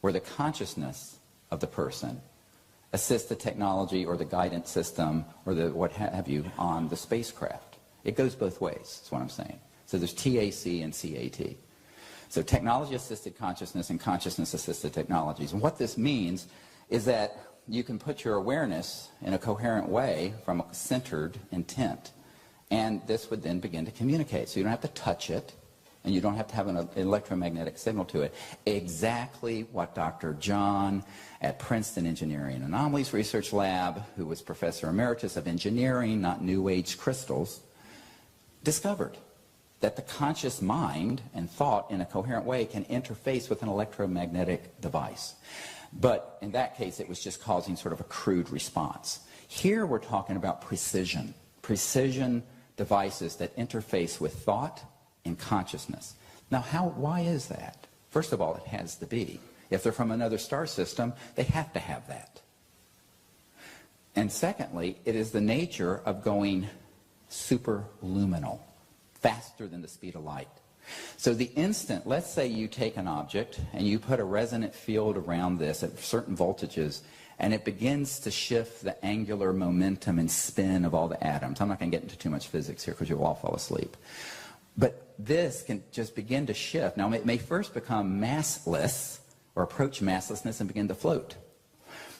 where the consciousness of the person assists the technology or the guidance system or the what have you on the spacecraft. It goes both ways, is what I'm saying. So there's TAC and CAT. So technology-assisted consciousness and consciousness-assisted technologies. And what this means is that you can put your awareness in a coherent way from a centered intent, and this would then begin to communicate. So you don't have to touch it, and you don't have to have an electromagnetic signal to it. Exactly what Dr. John at Princeton Engineering and Anomalies Research Lab, who was Professor Emeritus of Engineering, not New Age crystals, discovered. That the conscious mind and thought in a coherent way can interface with an electromagnetic device. But in that case, it was just causing sort of a crude response. Here we're talking about precision. Precision devices that interface with thought and consciousness. Now, why is that? First of all, it has to be. If they're from another star system, they have to have that. And secondly, it is the nature of going superluminal, faster than the speed of light. So the instant, let's say you take an object and you put a resonant field around this at certain voltages, and it begins to shift the angular momentum and spin of all the atoms. I'm not going to get into too much physics here because you'll all fall asleep. But this can just begin to shift. Now, it may first become massless or approach masslessness and begin to float.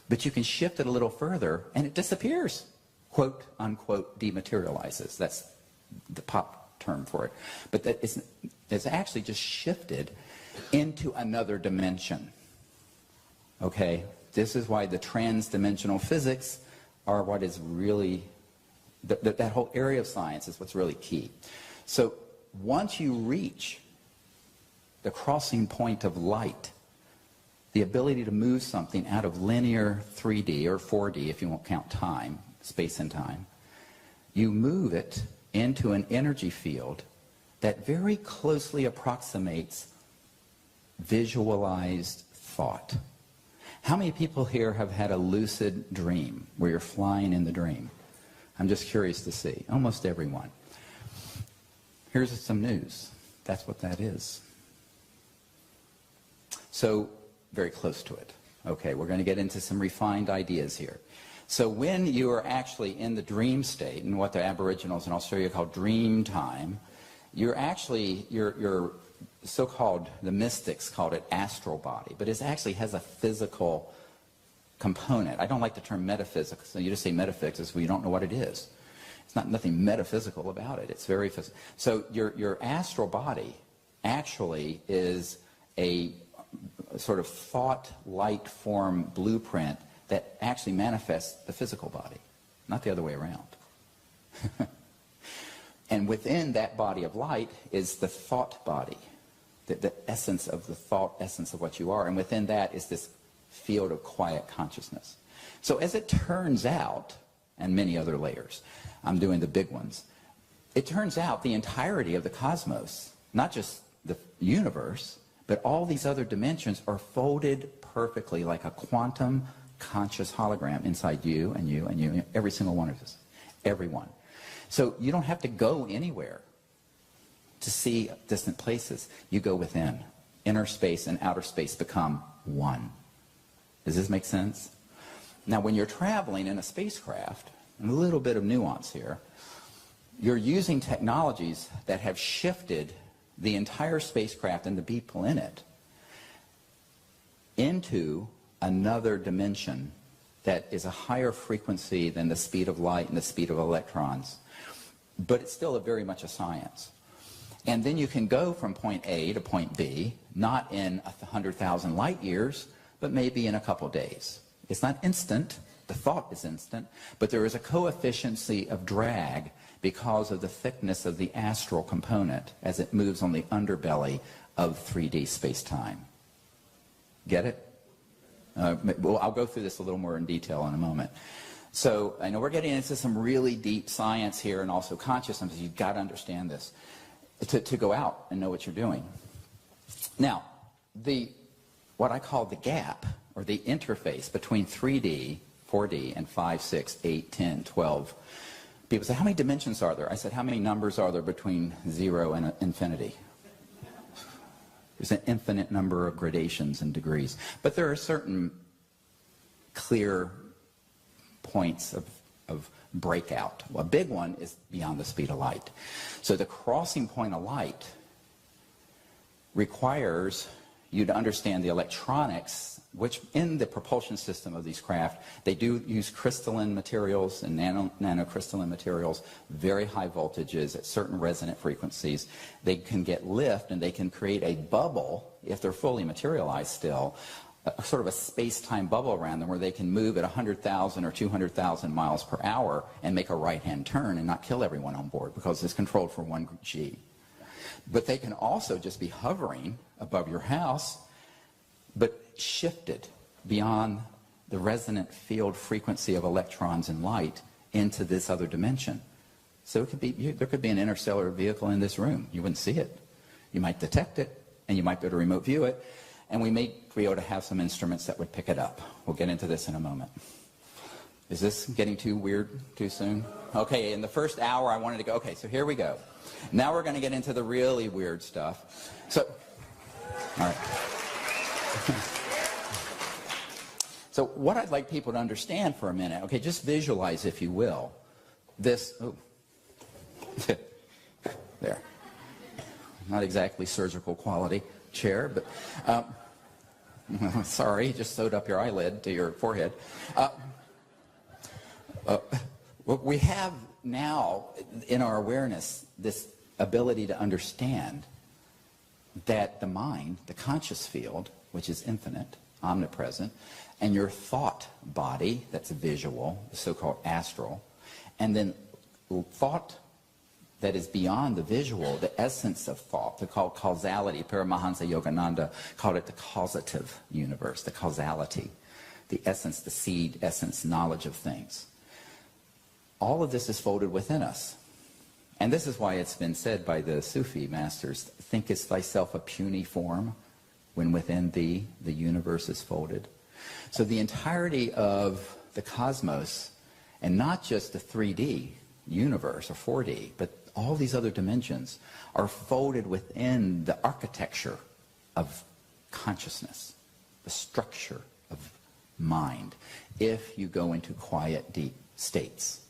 But you can shift it a little further and it disappears. Quote, unquote, dematerializes. That's the pop term for it. But that it's actually just shifted into another dimension. Okay? This is why the trans-dimensional physics are what is really, that whole area of science is what's really key. So once you reach the crossing point of light, the ability to move something out of linear 3D or 4D, if you won't count time, space and time, you move it into an energy field that very closely approximates visualized thought. How many people here have had a lucid dream where you're flying in the dream? I'm just curious to see. Almost everyone. Here's some news. That's what that is. So very close to it. Okay, we're going to get into some refined ideas here. So when you are actually in the dream state, and what the Aboriginals in Australia call dream time, you're actually, you're so-called, the mystics called it astral body, but it actually has a physical component. I don't like the term metaphysics. So you just say metaphysics, well, you don't know what it is. It's not nothing metaphysical about it. It's very physical. So your astral body actually is a sort of thought light form blueprint that actually manifests the physical body, not the other way around. And within that body of light is the thought body, the essence of the thought, essence of what you are. And within that is this field of quiet consciousness. So as it turns out, and many other layers, I'm doing the big ones, it turns out the entirety of the cosmos, not just the universe, but all these other dimensions are folded perfectly like a quantum conscious hologram inside you and you and you, and every single one of us, everyone. So you don't have to go anywhere to see distant places. You go within. Inner space and outer space become one. Does this make sense? Now, when you're traveling in a spacecraft, and a little bit of nuance here, you're using technologies that have shifted the entire spacecraft and the people in it into another dimension that is a higher frequency than the speed of light and the speed of electrons. But it's still very much a science. And then you can go from point A to point B, not in 100,000 light years, but maybe in a couple days. It's not instant. The thought is instant, but there is a coefficient of drag because of the thickness of the astral component as it moves on the underbelly of 3D space-time. Get it? Well, I'll go through this a little more in detail in a moment. So I know we're getting into some really deep science here and also consciousness. You've got to understand this to go out and know what you're doing. Now, what I call the gap, or the interface between 3D, 4D, and 5, 6, 8, 10, 12. People say, how many dimensions are there? I said, how many numbers are there between 0 and infinity? There's an infinite number of gradations and degrees. But there are certain clear points of breakout. Well, a big one is beyond the speed of light. So the crossing point of light requires you to understand the electronics, which in the propulsion system of these craft, they do use crystalline materials and nanocrystalline materials, very high voltages at certain resonant frequencies. They can get lift and they can create a bubble, if they're fully materialized still, a sort of a space-time bubble around them where they can move at 100,000 or 200,000 miles per hour and make a right-hand turn and not kill everyone on board because it's controlled for 1 G. But they can also just be hovering above your house, but shifted beyond the resonant field frequency of electrons and light into this other dimension. So it could be, there could be an interstellar vehicle in this room. You wouldn't see it. You might detect it, and you might be able to remote view it, and we may be able to have some instruments that would pick it up. We'll get into this in a moment. Is this getting too weird too soon? Okay, in the first hour I wanted to go, okay, so here we go. Now we're going to get into the really weird stuff. So, all right. So what I'd like people to understand for a minute, okay, just visualize, if you will, this, oh, there. Not exactly surgical quality chair, but, sorry, just sewed up your eyelid to your forehead. We have now in our awareness this ability to understand that the mind, the conscious field, which is infinite, omnipresent, and your thought body, that's visual, the so-called astral, and then thought that is beyond the visual, the essence of thought, they're called causality. Paramahansa Yogananda called it the causative universe, the causality, the essence, the seed, essence, knowledge of things. All of this is folded within us. And this is why it's been said by the Sufi masters, thinkest thyself a puny form when within thee the universe is folded. So the entirety of the cosmos, and not just the 3D universe or 4D, but all these other dimensions are folded within the architecture of consciousness. the structure of mind, if you go into quiet, deep states.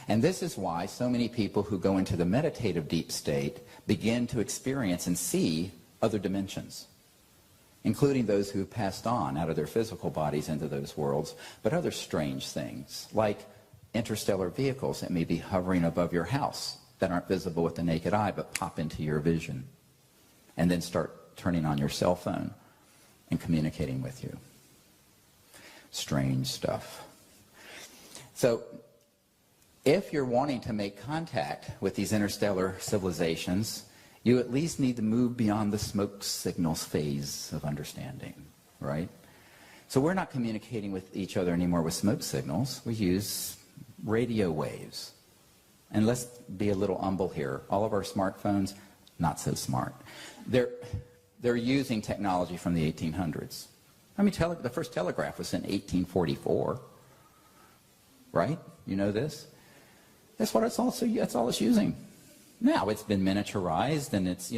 And this is why so many people who go into the meditative deep state begin to experience and see other dimensions, including those who passed on out of their physical bodies into those worlds, but other strange things, like interstellar vehicles that may be hovering above your house that aren't visible with the naked eye, but pop into your vision, and then start turning on your cell phone and communicating with you. Strange stuff. So, if you're wanting to make contact with these interstellar civilizations, you at least need to move beyond the smoke signals phase of understanding, right? So we're not communicating with each other anymore with smoke signals. We use radio waves. And let's be a little humble here. All of our smartphones, not so smart. They're using technology from the 1800s. I mean, the first telegraph was in 1844, right? You know this? That's all it's using. Now it's been miniaturized and it's,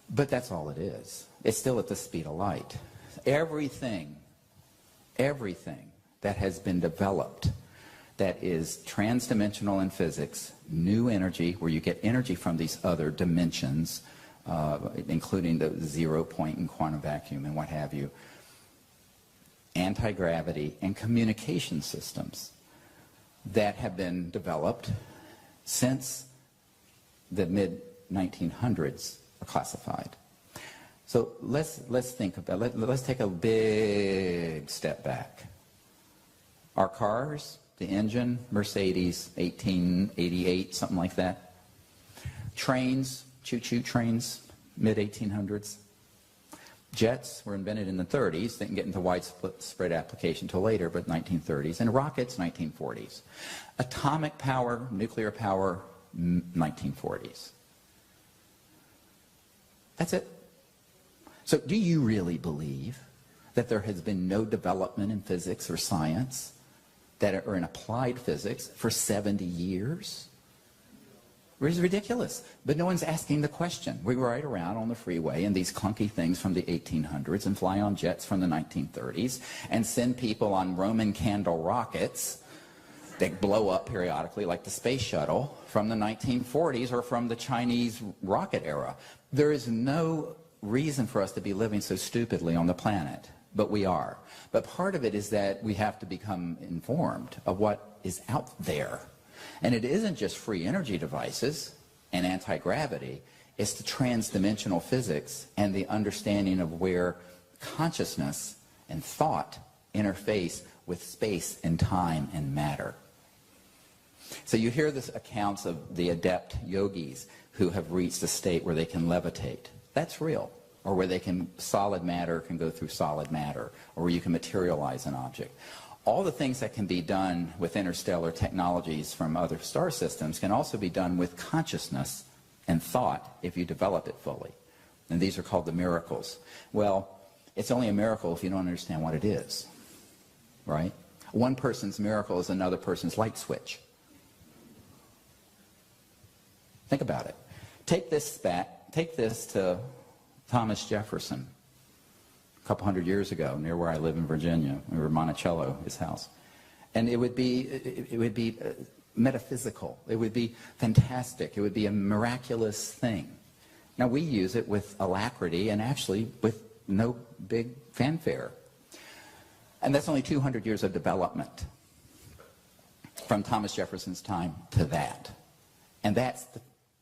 but that's all it is. It's still at the speed of light. Everything that has been developed that is transdimensional in physics, new energy, where you get energy from these other dimensions, including the 0 point and quantum vacuum and what have you, anti-gravity and communication systems that have been developed since the mid-1900s are classified. So let's think about, let's take a big step back. Our cars, the engine, Mercedes, 1888, something like that. Trains, choo-choo trains, mid-1800s. Jets were invented in the 30s, didn't get into widespread application until later, but 1930s. And rockets, 1940s. Atomic power, nuclear power, 1940s. That's it. So do you really believe that there has been no development in physics or science that are in applied physics for 70 years? It's ridiculous. But no one's asking the question. We ride around on the freeway in these clunky things from the 1800s and fly on jets from the 1930s and send people on Roman candle rockets that blow up periodically like the space shuttle from the 1940s or from the Chinese rocket era. There is no reason for us to be living so stupidly on the planet, but we are. But part of it is that we have to become informed of what is out there. And it isn't just free energy devices and anti-gravity, it's the transdimensional physics and the understanding of where consciousness and thought interface with space and time and matter. So you hear this accounts of the adept yogis who have reached a state where they can levitate. That's real. Or where they solid matter can go through solid matter, or where you can materialize an object. All the things that can be done with interstellar technologies from other star systems can also be done with consciousness and thought if you develop it fully. And these are called the miracles. Well, it's only a miracle if you don't understand what it is, right? One person's miracle is another person's light switch. Think about it. Take this to Thomas Jefferson. A couple hundred years ago, near where I live in Virginia, we were Monticello, his house, and it would be metaphysical. It would be fantastic. It would be a miraculous thing. Now we use it with alacrity and actually with no big fanfare, and that's only 200 years of development from Thomas Jefferson's time to that, and that's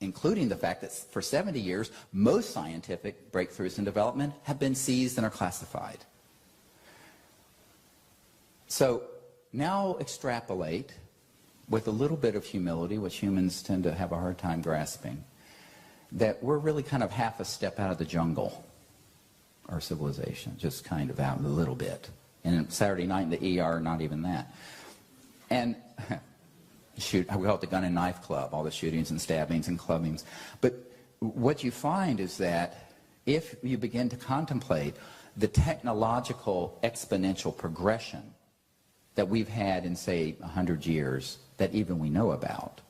including the fact that for 70 years, most scientific breakthroughs in development have been seized and are classified. So now extrapolate with a little bit of humility, which humans tend to have a hard time grasping, that we're really kind of half a step out of the jungle, our civilization, just kind of out a little bit. And Saturday night in the ER, not even that. And we call it the gun and knife club, all the shootings and stabbings and clubbings. But what you find is that if you begin to contemplate the technological exponential progression that we've had in, say, 100 years that even we know about,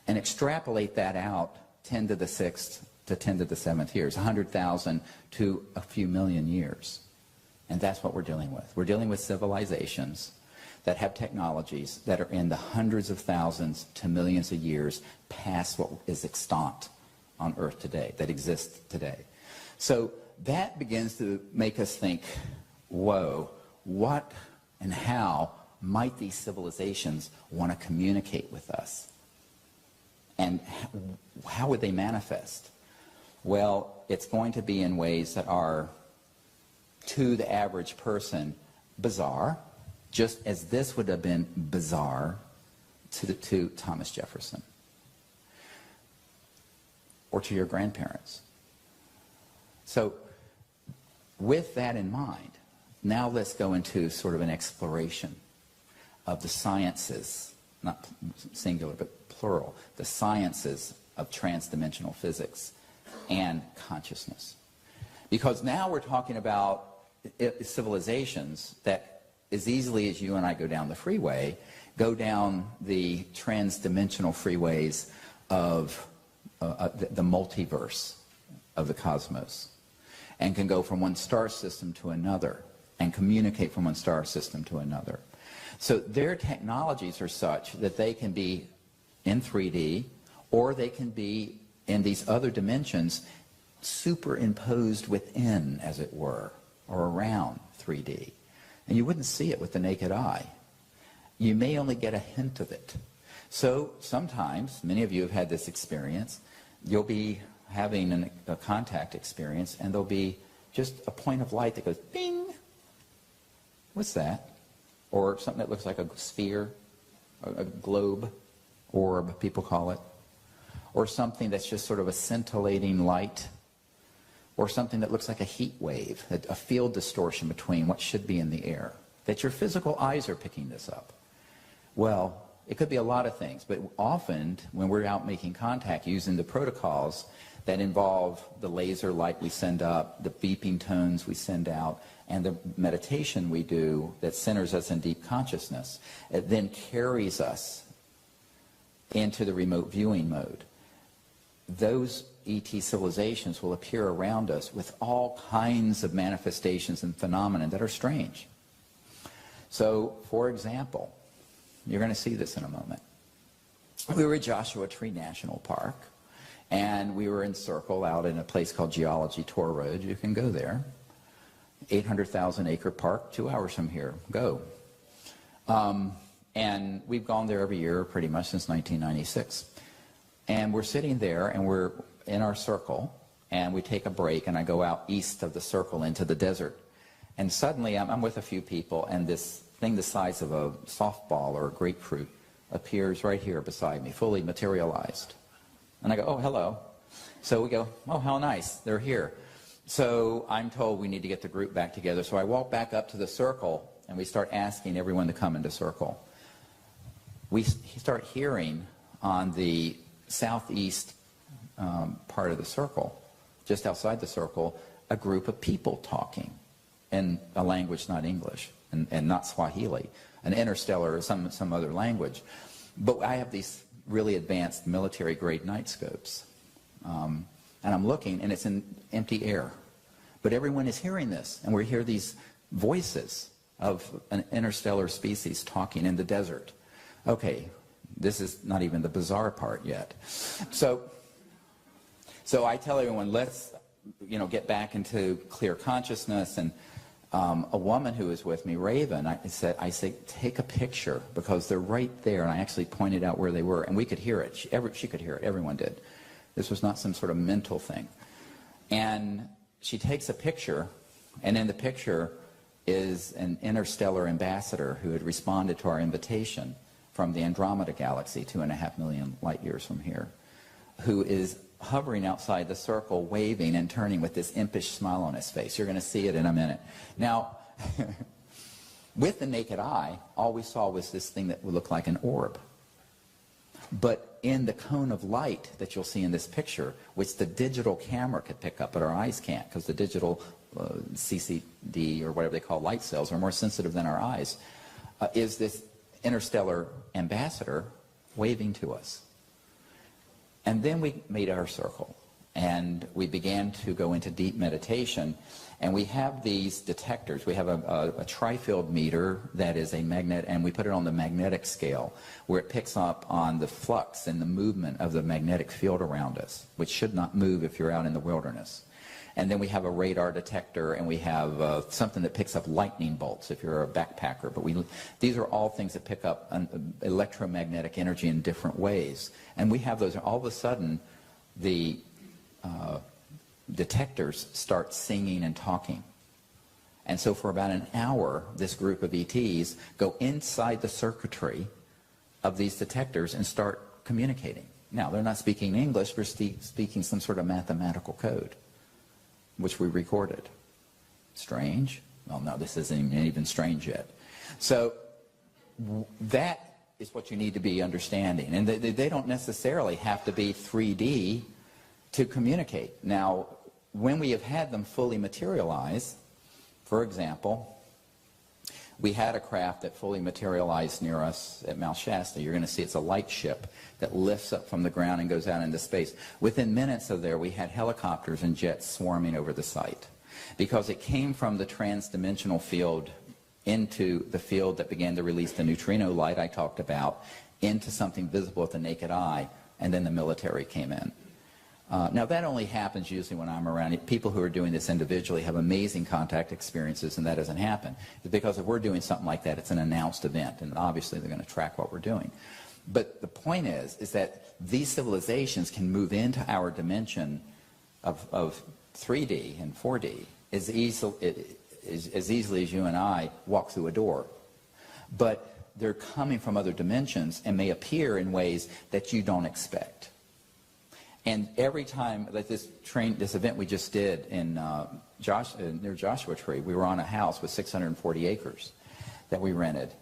and extrapolate that out 10 to the 6th to 10 to the 7th years, 100,000 to a few million years, And that's what we're dealing with. We're dealing with civilizations that have technologies that are in the hundreds of thousands to millions of years past what is extant on Earth today, that exists today. So that begins to make us think, whoa, what and how might these civilizations want to communicate with us? And how would they manifest? Well, it's going to be in ways that are, to the average person, bizarre, just as this would have been bizarre to Thomas Jefferson or to your grandparents. So with that in mind, now let's go into sort of an exploration of the sciences, not singular but plural, the sciences of transdimensional physics and consciousness. Because now we're talking about civilizations that, as easily as you and I go down the freeway, go down the transdimensional freeways of the multiverse of the cosmos, and can go from one star system to another and communicate from one star system to another. So their technologies are such that they can be in 3D, or they can be in these other dimensions superimposed within, as it were, or around 3D. And you wouldn't see it with the naked eye. You may only get a hint of it. So sometimes, many of you have had this experience, you'll be having a contact experience, and there'll be just a point of light that goes, bing! What's that? Or something that looks like a sphere, a globe, orb, people call it. Or something that's just sort of a scintillating light. Or something that looks like a heat wave, a field distortion between what should be in the air. That your physical eyes are picking this up. Well, it could be a lot of things, but often when we're out making contact using the protocols that involve the laser light we send up, the beeping tones we send out, and the meditation we do that centers us in deep consciousness, it then carries us into the remote viewing mode. Those ET civilizations will appear around us with all kinds of manifestations and phenomena that are strange. So, for example, you're going to see this in a moment. We were at Joshua Tree National Park, and we were in Circle out in a place called Geology Tour Road. You can go there. 800,000 acre park, 2 hours from here. Go. And we've gone there every year pretty much since 1996. And we're sitting there, and we're in our circle, and we take a break, and I go out east of the circle into the desert. And suddenly I'm with a few people, and this thing the size of a softball or a grapefruit appears right here beside me, fully materialized. And I go, oh, hello. So we go, oh, how nice, they're here. So I'm told we need to get the group back together. So I walk back up to the circle, and we start asking everyone to come into circle. We start hearing on the southeast part of the circle, just outside the circle, a group of people talking in a language not English and not Swahili, an interstellar or some other language. But I have these really advanced military-grade night scopes. And I'm looking, and it's in empty air. But everyone is hearing this, and we hear these voices of an interstellar species talking in the desert. Okay, this is not even the bizarre part yet. So I tell everyone, let's get back into clear consciousness. And a woman who was with me, Raven, I say, take a picture, because they're right there. And I actually pointed out where they were, and we could hear it. She could hear it. Everyone did. This was not some sort of mental thing. And she takes a picture, and in the picture is an interstellar ambassador who had responded to our invitation from the Andromeda galaxy, 2.5 million light years from here, who is hovering outside the circle, waving and turning with this impish smile on his face. You're going to see it in a minute. Now, with the naked eye, all we saw was this thing that would look like an orb. But in the cone of light that you'll see in this picture, which the digital camera could pick up, but our eyes can't, because the digital CCD, or whatever they call light cells, are more sensitive than our eyes, is this interstellar ambassador waving to us. And then we made our circle. And we began to go into deep meditation, and we have these detectors. We have a tri-field meter that is a magnet, and we put it on the magnetic scale, where it picks up on the flux and the movement of the magnetic field around us, which should not move if you're out in the wilderness. And then we have a radar detector, and we have something that picks up lightning bolts if you're a backpacker. But these are all things that pick up electromagnetic energy in different ways. And we have those, and all of a sudden, the detectors start singing and talking. And so for about an hour, this group of ETs go inside the circuitry of these detectors and start communicating. Now, they're not speaking English, they're speaking some sort of mathematical code, which we recorded. Strange? Well, no, this isn't even strange yet. So that is what you need to be understanding. And they don't necessarily have to be 3D to communicate. Now, when we have had them fully materialize, for example, we had a craft that fully materialized near us at Mount Shasta. You're going to see it's a light ship that lifts up from the ground and goes out into space. Within minutes of there, we had helicopters and jets swarming over the site, because it came from the trans-dimensional field into the field that began to release the neutrino light I talked about, into something visible with the naked eye, and then the military came in. Now, that only happens usually when I'm around. People who are doing this individually have amazing contact experiences, and that doesn't happen. It's because if we're doing something like that, it's an announced event, and obviously they're going to track what we're doing. But the point is that these civilizations can move into our dimension of 3D and 4D as easily as you and I walk through a door. But they're coming from other dimensions and may appear in ways that you don't expect. And every time, like this event we just did in near Joshua Tree, we were on a house with 640 acres that we rented.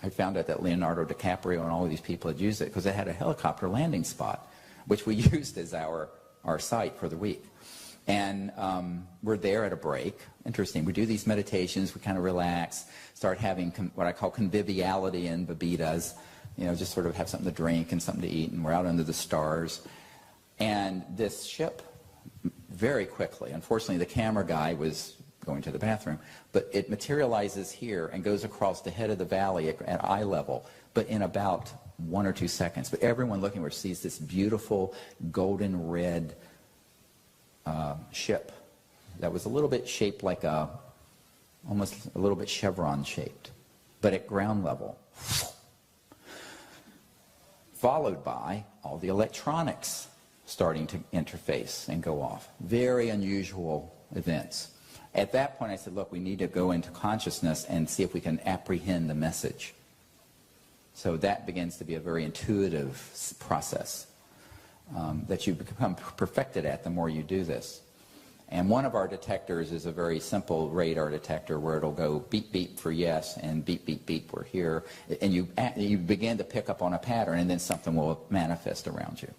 I found out that Leonardo DiCaprio and all of these people had used it because it had a helicopter landing spot, which we used as our site for the week. And we're there at a break. Interesting. We do these meditations. We kind of relax, start having what I call conviviality and bebidas, just sort of have something to drink and something to eat, and we're out under the stars. And this ship, very quickly, unfortunately the camera guy was going to the bathroom, but it materializes here and goes across the head of the valley at eye level, but in about 1 or 2 seconds. But everyone looking where sees this beautiful golden red ship that was a little bit shaped like almost a little bit chevron shaped, but at ground level. Followed by all the electronics starting to interface and go off. Very unusual events. At that point I said, look, we need to go into consciousness and see if we can apprehend the message. So that begins to be a very intuitive process that you become perfected at the more you do this. And one of our detectors is a very simple radar detector where it'll go beep, beep for yes, and beep, beep, beep, we're here. And you begin to pick up on a pattern, and then something will manifest around you.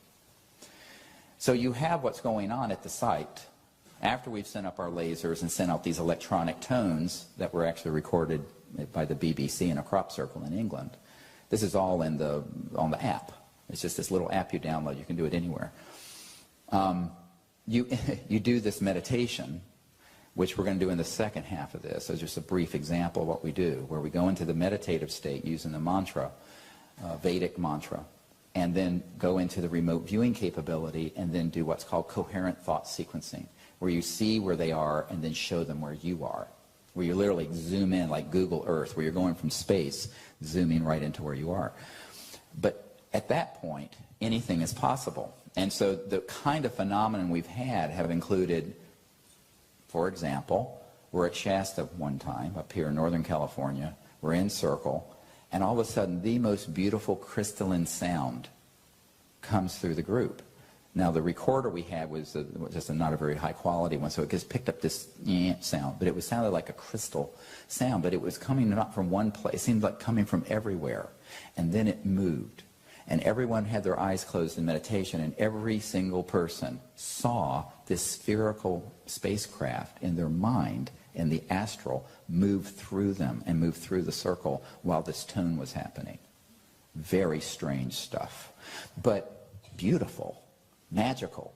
So you have what's going on at the site. After we've sent up our lasers and sent out these electronic tones that were actually recorded by the BBC in a crop circle in England. This is all on the app. It's just this little app you download. You can do it anywhere. You do this meditation, which we're going to do in the second half of this. So just a brief example of what we do, where we go into the meditative state using the mantra, Vedic mantra, and then go into the remote viewing capability and then do what's called coherent thought sequencing, where you see where they are and then show them where you are, where you literally zoom in like Google Earth, where you're going from space, zooming right into where you are. But at that point, anything is possible. And so the kind of phenomenon we've had have included, for example, we're at Shasta one time, up here in Northern California, we're in Circle, and all of a sudden the most beautiful crystalline sound comes through the group. Now the recorder we had was just not a very high quality one, so it just picked up this sound, but it sounded like a crystal sound, but it was coming not from one place, it seemed like coming from everywhere. And then it moved. And everyone had their eyes closed in meditation, and every single person saw this spherical spacecraft in their mind, in the astral, move through them and move through the circle while this tone was happening. Very strange stuff, but beautiful, magical.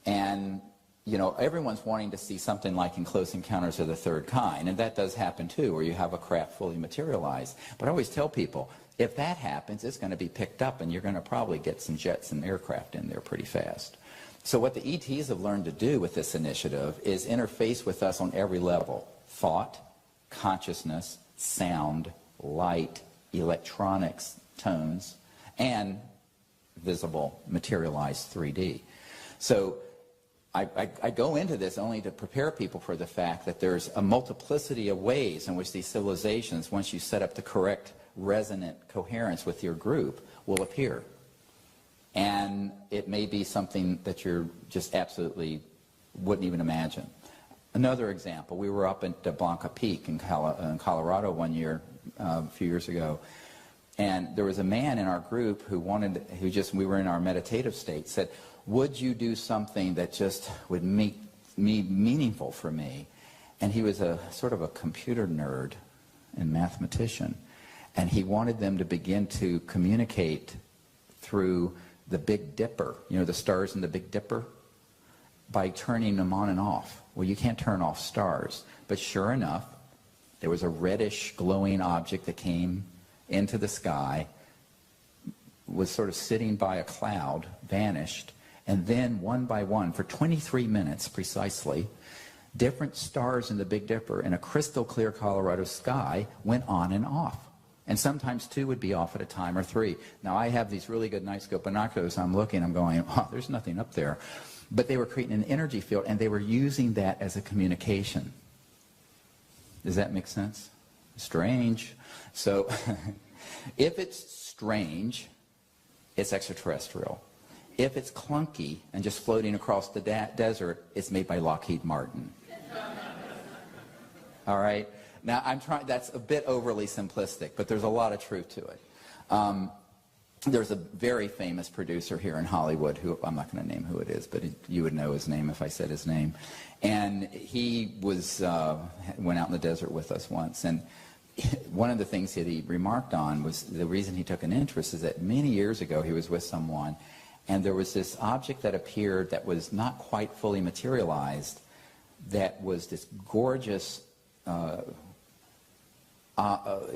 And, you know, everyone's wanting to see something like in Close Encounters of the Third Kind, and that does happen too, where you have a craft fully materialized. But I always tell people, if that happens, it's going to be picked up, and you're going to probably get some jets and aircraft in there pretty fast. So what the ETs have learned to do with this initiative is interface with us on every level: thought, consciousness, sound, light, electronics, tones, and visible, materialized 3D. So I go into this only to prepare people for the fact that there's a multiplicity of ways in which these civilizations, once you set up the correct resonant coherence with your group, will appear. And it may be something that you're just absolutely wouldn't even imagine. Another example, we were up at Blanca Peak in Colorado one year, a few years ago, and there was a man in our group who we were in our meditative state, said, would you do something that just would make me meaningful for me? And he was a sort of a computer nerd and mathematician, and he wanted them to begin to communicate through the Big Dipper, you know, the stars in the Big Dipper, by turning them on and off. Well, you can't turn off stars, but sure enough, there was a reddish glowing object that came into the sky, was sort of sitting by a cloud, vanished, and then one by one, for 23 minutes precisely, different stars in the Big Dipper in a crystal clear Colorado sky went on and off. And sometimes two would be off at a time, or three. Now, I have these really good night scope binoculars. I'm looking, I'm going, oh, there's nothing up there. But they were creating an energy field, and they were using that as a communication. Does that make sense? Strange. So if it's strange, it's extraterrestrial. If it's clunky and just floating across the desert, it's made by Lockheed Martin. All right? Now, that's a bit overly simplistic, but there's a lot of truth to it. There's a very famous producer here in Hollywood who, I'm not going to name who it is, but you would know his name if I said his name. And he went out in the desert with us once, and one of the things that he remarked on was the reason he took an interest is that many years ago he was with someone, and there was this object that appeared that was not quite fully materialized, that was this gorgeous, it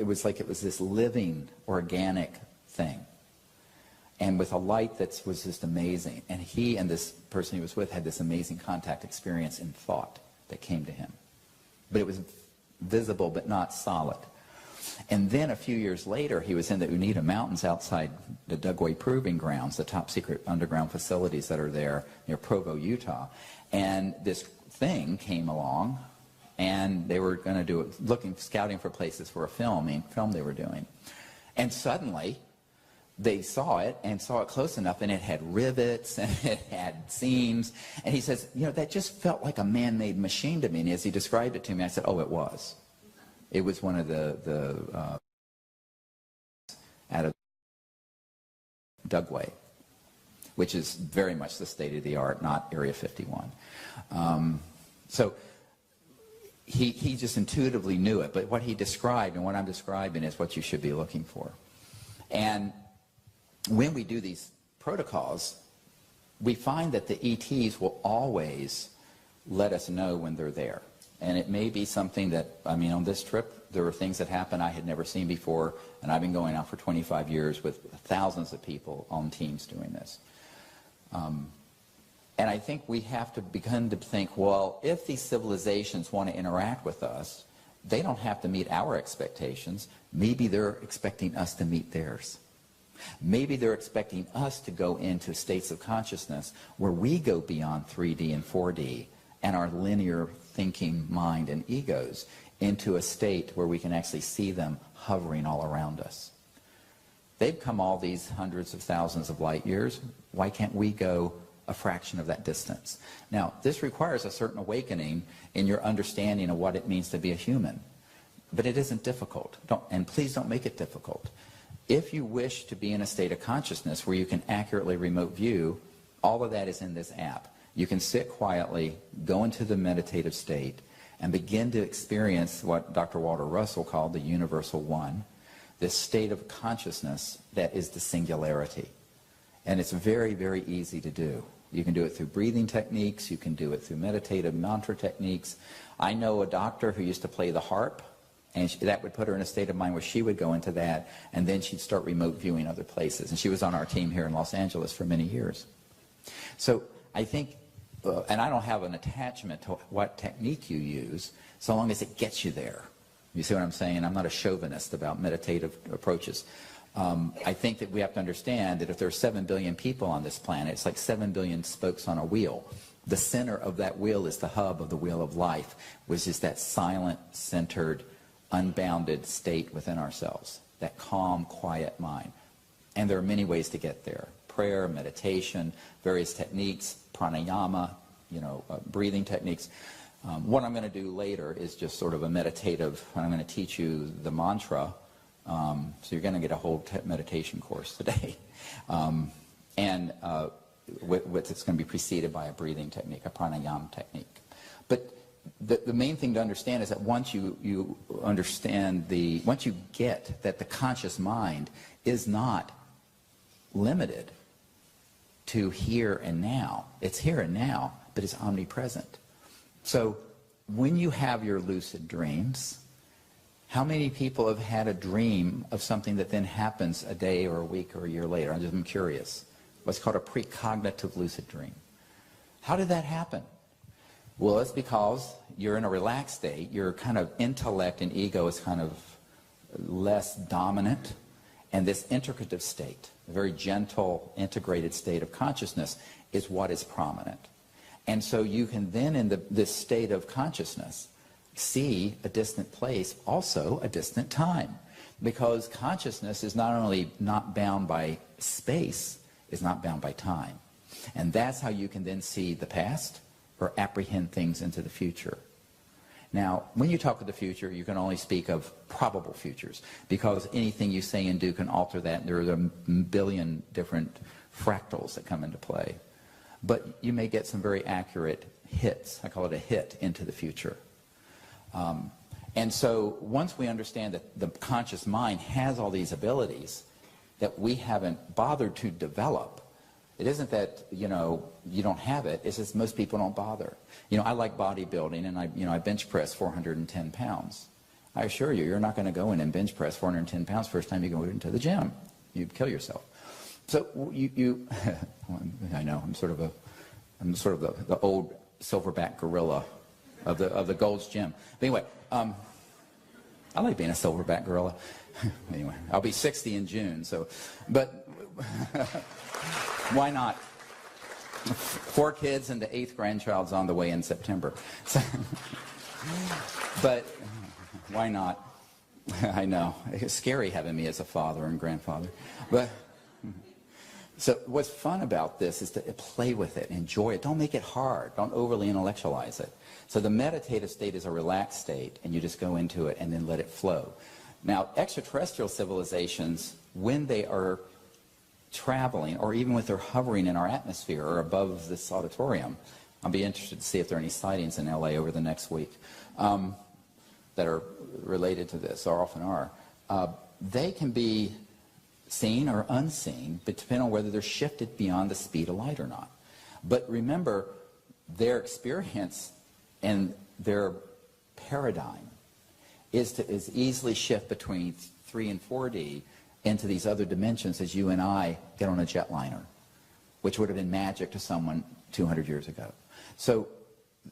was this living, organic thing, and with a light that was just amazing. And he and this person he was with had this amazing contact experience in thought that came to him. But it was visible but not solid. And then a few years later, he was in the Unita Mountains outside the Dugway Proving Grounds, the top secret underground facilities that are there near Provo, Utah. And this thing came along, and they were going to do it, scouting for places for a film they were doing. And suddenly, they saw it, and saw it close enough, and it had rivets, and it had seams. And he says, you know, that just felt like a man-made machine to me. And as he described it to me, I said, oh, it was. It was one of the out of Dugway, which is very much the state of the art, not Area 51. So he just intuitively knew it, but what he described and what I'm describing is what you should be looking for. And when we do these protocols, we find that the ETs will always let us know when they're there. And it may be something that, I mean, on this trip, there were things that happened I had never seen before, and I've been going out for 25 years with thousands of people on teams doing this. And I think we have to begin to think, well, if these civilizations want to interact with us, they don't have to meet our expectations. Maybe they're expecting us to meet theirs. Maybe they're expecting us to go into states of consciousness where we go beyond 3D and 4D and our linear thinking mind and egos into a state where we can actually see them hovering all around us. They've come all these hundreds of thousands of light years. Why can't we go a fraction of that distance? Now, this requires a certain awakening in your understanding of what it means to be a human. But it isn't difficult. And please don't make it difficult. If you wish to be in a state of consciousness where you can accurately remote view, all of that is in this app. You can sit quietly, go into the meditative state, and begin to experience what Dr. Walter Russell called the universal one, this state of consciousness that is the singularity. And it's very, very easy to do. You can do it through breathing techniques. You can do it through meditative mantra techniques. I know a doctor who used to play the harp, and that would put her in a state of mind where she would go into that, and then she'd start remote viewing other places. And she was on our team here in Los Angeles for many years. So I think, and I don't have an attachment to what technique you use, so long as it gets you there. You see what I'm saying? I'm not a chauvinist about meditative approaches. I think that we have to understand that if there are 7 billion people on this planet, it's like 7 billion spokes on a wheel. The center of that wheel is the hub of the wheel of life, which is that silent, centered, unbounded state within ourselves, that calm, quiet mind. And there are many ways to get there. Prayer, meditation, various techniques, pranayama, breathing techniques. What I'm going to do later is just sort of a meditative, I'm going to teach you the mantra. So you're going to get a whole meditation course today. And it's going to be preceded by a breathing technique, a pranayama technique. But the main thing to understand is that once you understand once you get that the conscious mind is not limited to here and now. It's here and now, but it's omnipresent. So when you have your lucid dreams, how many people have had a dream of something that then happens a day or a week or a year later? I'm curious. What's called a precognitive lucid dream. How did that happen? Well, it's because you're in a relaxed state. Your kind of intellect and ego is kind of less dominant. And this integrative state, a very gentle, integrated state of consciousness, is what is prominent. And so you can then, in this state of consciousness, see a distant place, also a distant time. Because consciousness is not only not bound by space, it's not bound by time. And that's how you can then see the past or apprehend things into the future. Now, when you talk of the future, you can only speak of probable futures, because anything you say and do can alter that. There are a billion different fractals that come into play. But you may get some very accurate hits. I call it a hit into the future. And so once we understand that the conscious mind has all these abilities that we haven't bothered to develop, it isn't that, you don't have it. It's just most people don't bother. I like bodybuilding, and I bench press 410 pounds. I assure you, you're not going to go in and bench press 410 pounds first time you go into the gym. You'd kill yourself. So I know, I'm sort of the old silverback gorilla of the Gold's Gym. But anyway, I like being a silverback gorilla. Anyway, I'll be 60 in June, but why not? 4 kids and the 8th grandchild's on the way in September. But why not? I know. It's scary having me as a father and grandfather. But so what's fun about this is to play with it, enjoy it. Don't make it hard. Don't overly intellectualize it. So the meditative state is a relaxed state, and you just go into it and then let it flow. Now, extraterrestrial civilizations, when they are traveling, or even when they're hovering in our atmosphere or above this auditorium, I'll be interested to see if there are any sightings in LA over the next week that are related to this, or often are. They can be seen or unseen, but depending on whether they're shifted beyond the speed of light or not. But remember, their experience and their paradigm is easily shift between 3 and 4D into these other dimensions as you and I get on a jetliner, which would have been magic to someone 200 years ago. So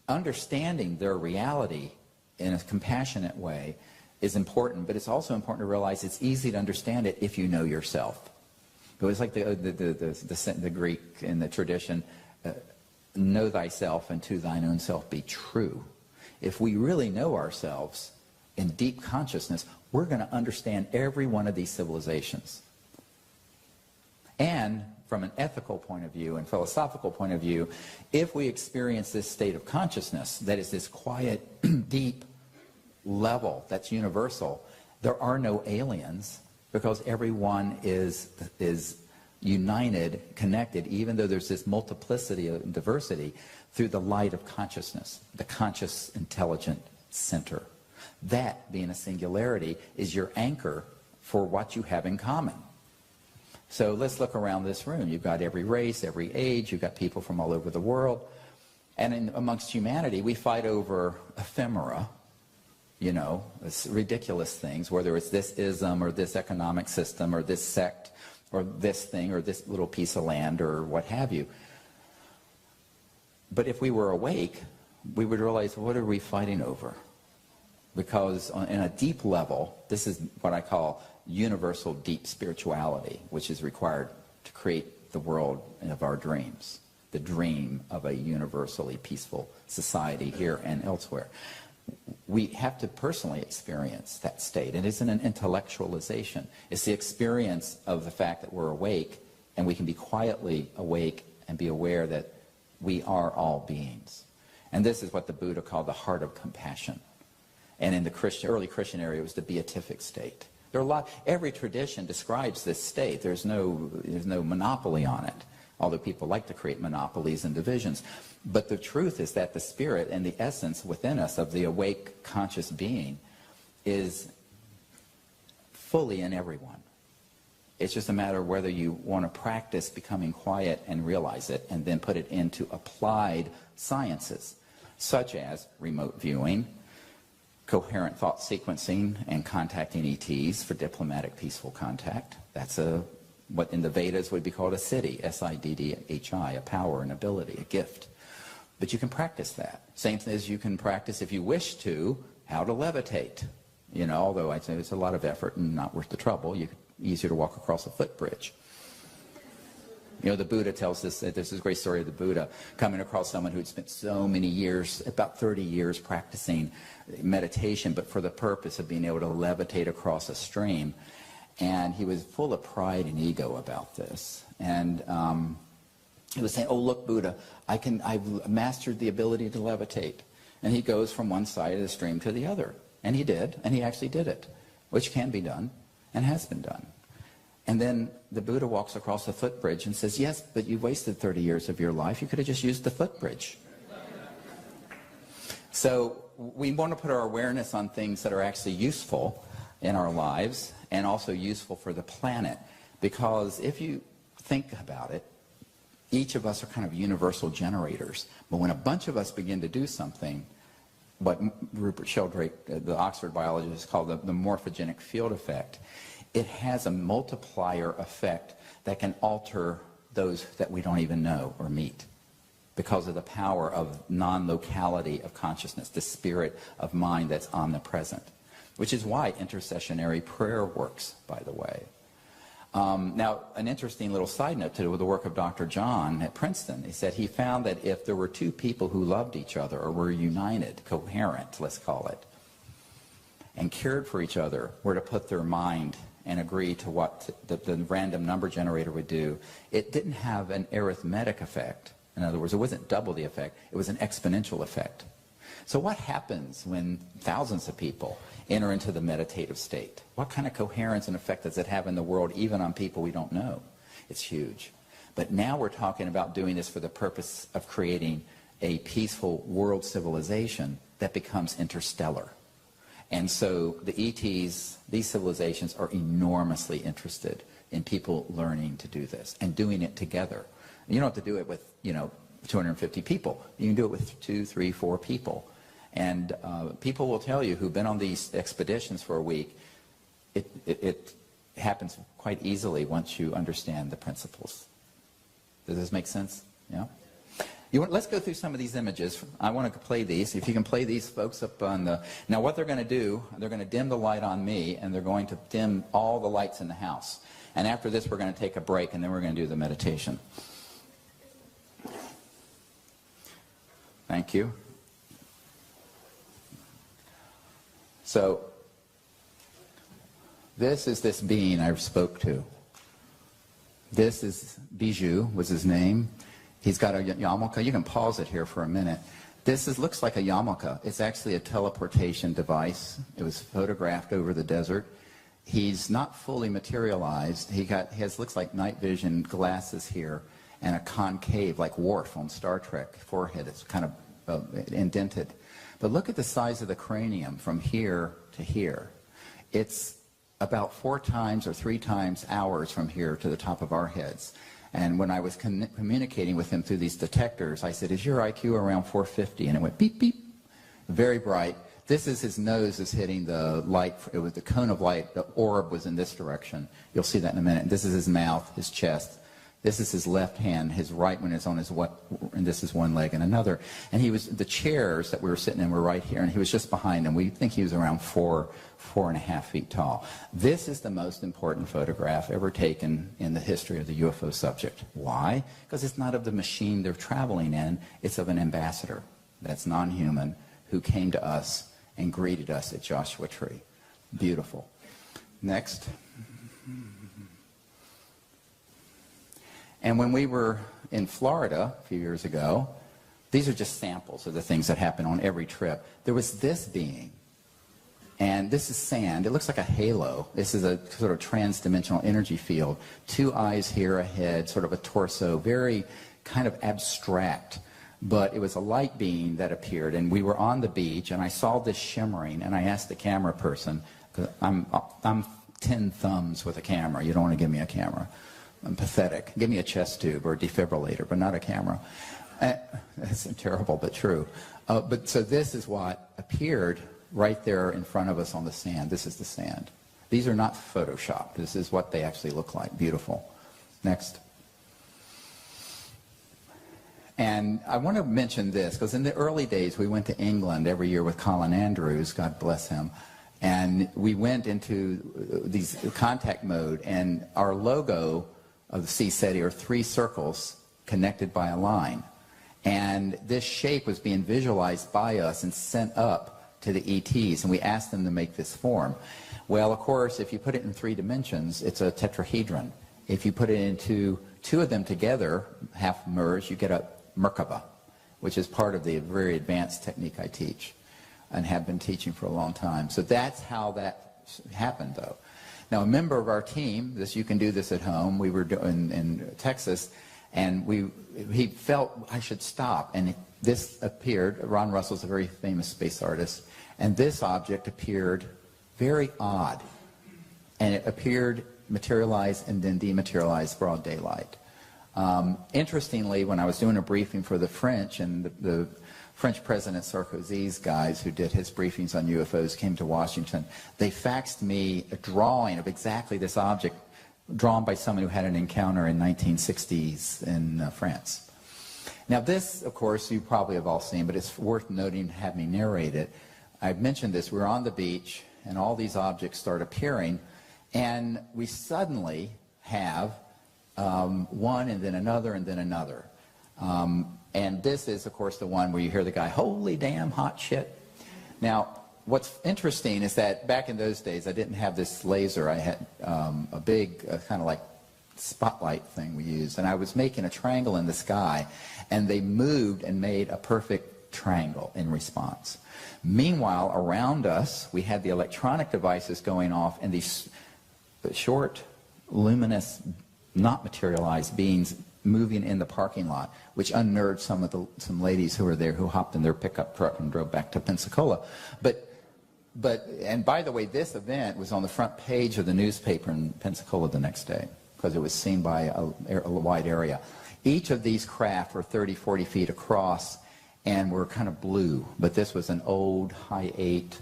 understanding their reality in a compassionate way is important, but it's also important to realize it's easy to understand it if you know yourself. It was like the Greek in the tradition, know thyself and to thine own self be true. If we really know ourselves in deep consciousness, we're going to understand every one of these civilizations. And from an ethical point of view and philosophical point of view, if we experience this state of consciousness, that is this quiet, deep level that's universal, there are no aliens, because everyone is united, connected, even though there's this multiplicity and diversity, through the light of consciousness, the conscious, intelligent center. That, being a singularity, is your anchor for what you have in common. So let's look around this room. You've got every race, every age. You've got people from all over the world. And amongst humanity, we fight over ephemera, you know, ridiculous things, whether it's this ism or this economic system or this sect or this thing or this little piece of land or what have you. But if we were awake, we would realize, what are we fighting over? Because in a deep level, this is what I call universal deep spirituality, which is required to create the world of our dreams, the dream of a universally peaceful society here and elsewhere. We have to personally experience that state. It isn't an intellectualization. It's the experience of the fact that we're awake, and we can be quietly awake and be aware that we are all beings. And this is what the Buddha called the heart of compassion. And in the early Christian area, it was the beatific state. There are every tradition describes this state. There's no monopoly on it, although people like to create monopolies and divisions. But the truth is that the spirit and the essence within us of the awake conscious being is fully in everyone. It's just a matter of whether you want to practice becoming quiet and realize it and then put it into applied sciences, such as remote viewing, coherent thought sequencing, and contacting ETs for diplomatic peaceful contact. That's what in the Vedas would be called a siddhi, S-I-D-D-H-I, a power, an ability, a gift. But you can practice that. Same thing as you can practice, if you wish to, how to levitate. You know, although I'd say it's a lot of effort and not worth the trouble. Easier to walk across a footbridge. You know, the Buddha tells us that there's this great story of the Buddha coming across someone who'd spent so many years, about 30 years, practicing meditation, but for the purpose of being able to levitate across a stream. And he was full of pride and ego about this. And he was saying, oh, look, Buddha, I've mastered the ability to levitate. And he goes from one side of the stream to the other. And he did, and he actually did it, which can be done and has been done. And then the Buddha walks across the footbridge and says, yes, but you wasted 30 years of your life. You could have just used the footbridge. So we want to put our awareness on things that are actually useful in our lives and also useful for the planet. Because if you think about it, each of us are kind of universal generators. But when a bunch of us begin to do something, what Rupert Sheldrake, the Oxford biologist, called the morphogenic field effect, it has a multiplier effect that can alter those that we don't even know or meet because of the power of non-locality of consciousness, the spirit of mind that's omnipresent, which is why intercessionary prayer works, by the way. Now, an interesting little side note to the work of Dr. John at Princeton. He said he found that if there were two people who loved each other or were united, coherent, let's call it, and cared for each other, were to put their mind and agree to what the random number generator would do, it didn't have an arithmetic effect. In other words, it wasn't double the effect, it was an exponential effect. So what happens when thousands of people enter into the meditative state? What kind of coherence and effect does it have in the world, even on people we don't know? It's huge. But now we're talking about doing this for the purpose of creating a peaceful world civilization that becomes interstellar. And so the ETs, these civilizations, are enormously interested in people learning to do this and doing it together. You don't have to do it with, 250 people. You can do it with 2, 3, 4 people. And people will tell you who've been on these expeditions for a week, it happens quite easily once you understand the principles. Does this make sense? Yeah? Let's go through some of these images. I want to play these. If you can play these folks up on the... Now what they're going to do, they're going to dim the light on me, and they're going to dim all the lights in the house. And after this, we're going to take a break, and then we're going to do the meditation. Thank you. So, this is this being I spoke to. This is Bijou, was his name. He's got a yarmulke. You can pause it here for a minute. This looks like a yarmulke. It's actually a teleportation device. It was photographed over the desert. He's not fully materialized. He has looks like night vision glasses here and a concave, like Worf on Star Trek, forehead. It's kind of indented. But look at the size of the cranium from here to here. It's about 4 times or 3 times hours from here to the top of our heads. And when I was communicating with him through these detectors, I said, is your IQ around 450? And it went beep, beep, very bright. This is his nose is hitting the light. It was the cone of light. The orb was in this direction. You'll see that in a minute. This is his mouth, his chest. This is his left hand. His right one is on his and this is one leg and another. And he was, the chairs that we were sitting in were right here, and he was just behind them. We think he was around 4.5 feet tall. This is the most important photograph ever taken in the history of the UFO subject. Why? Because it's not of the machine they're traveling in. It's of an ambassador that's non-human who came to us and greeted us at Joshua Tree. Beautiful. Next. And when we were in Florida a few years ago, these are just samples of the things that happen on every trip. There was this being, and this is sand. It looks like a halo. This is a sort of trans-dimensional energy field. 2 eyes here, a head, sort of a torso, very kind of abstract. But it was a light being that appeared, and we were on the beach, and I saw this shimmering, and I asked the camera person, because I'm 10 thumbs with a camera. You don't want to give me a camera. I'm pathetic. Give me a chest tube or a defibrillator, but not a camera. That's terrible, but true. But so this is what appeared right there in front of us on the sand. This is the sand. These are not photoshopped. This is what they actually look like. Beautiful. Next. And I want to mention this, because in the early days, we went to England every year with Colin Andrews, God bless him, and we went into these contact mode, and our logo of the Sea SETI are 3 circles connected by a line. And this shape was being visualized by us and sent up to the ETs, and we asked them to make this form. Well, of course, if you put it in 3 dimensions, it's a tetrahedron. If you put it into 2 of them together, half merged, you get a Merkaba, which is part of the very advanced technique I teach and have been teaching for a long time. So that's how that happened, though. Now, a member of our team, you can do this at home, we were doing in Texas, and he felt I should stop, and this appeared. Ron Russell's a very famous space artist, and this object appeared very odd, and it appeared materialized and then dematerialized broad daylight. Interestingly, when I was doing a briefing for the French, and the French President Sarkozy's guys who did his briefings on UFOs came to Washington, they faxed me a drawing of exactly this object drawn by someone who had an encounter in 1960s in France. Now this, of course, you probably have all seen, but it's worth noting to have me narrate it. I've mentioned this. We're on the beach, and all these objects start appearing, and we suddenly have one and then another and then another. And this is, of course, the one where you hear the guy, holy damn hot shit. Now, what's interesting is that back in those days, I didn't have this laser. I had a big kind of like spotlight thing we used, and I was making a triangle in the sky, and they moved and made a perfect triangle in response. Meanwhile, around us, we had the electronic devices going off, and these short, luminous, not materialized beings moving in the parking lot, which unnerved some ladies who were there, who hopped in their pickup truck and drove back to Pensacola. And by the way, this event was on the front page of the newspaper in Pensacola the next day, because it was seen by a wide area. Each of these craft were 30, 40 feet across and were kind of blue, but this was an old Hi-8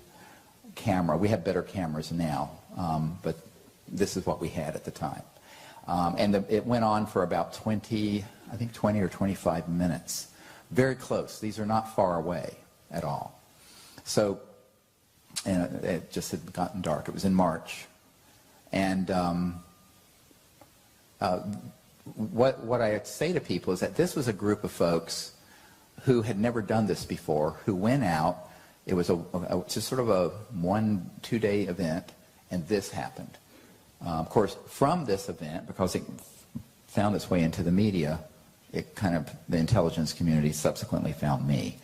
camera. We have better cameras now, but this is what we had at the time. It went on for about 20 or 25 minutes. Very close. These are not far away at all. So, and it just had gotten dark. It was in March. And what I say to people is that this was a group of folks who had never done this before, who went out. It was just sort of a 1-2 day event, and this happened. Of course, from this event, because it found its way into the media, the intelligence community subsequently found me.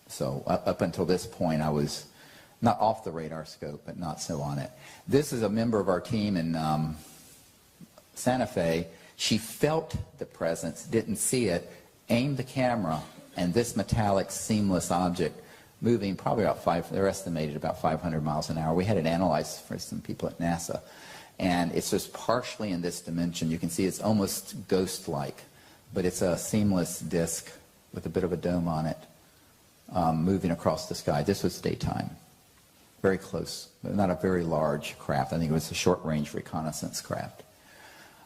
So up until this point, I was not off the radar scope, but not so on it. This is a member of our team in Santa Fe. She felt the presence, didn't see it, aimed the camera, and this metallic, seamless object moving probably about they're estimated about 500 miles an hour. We had it analyzed for some people at NASA. And it's just partially in this dimension. You can see it's almost ghost-like, but it's a seamless disk with a bit of a dome on it, moving across the sky. This was daytime. Very close, but not a very large craft. I think it was a short-range reconnaissance craft.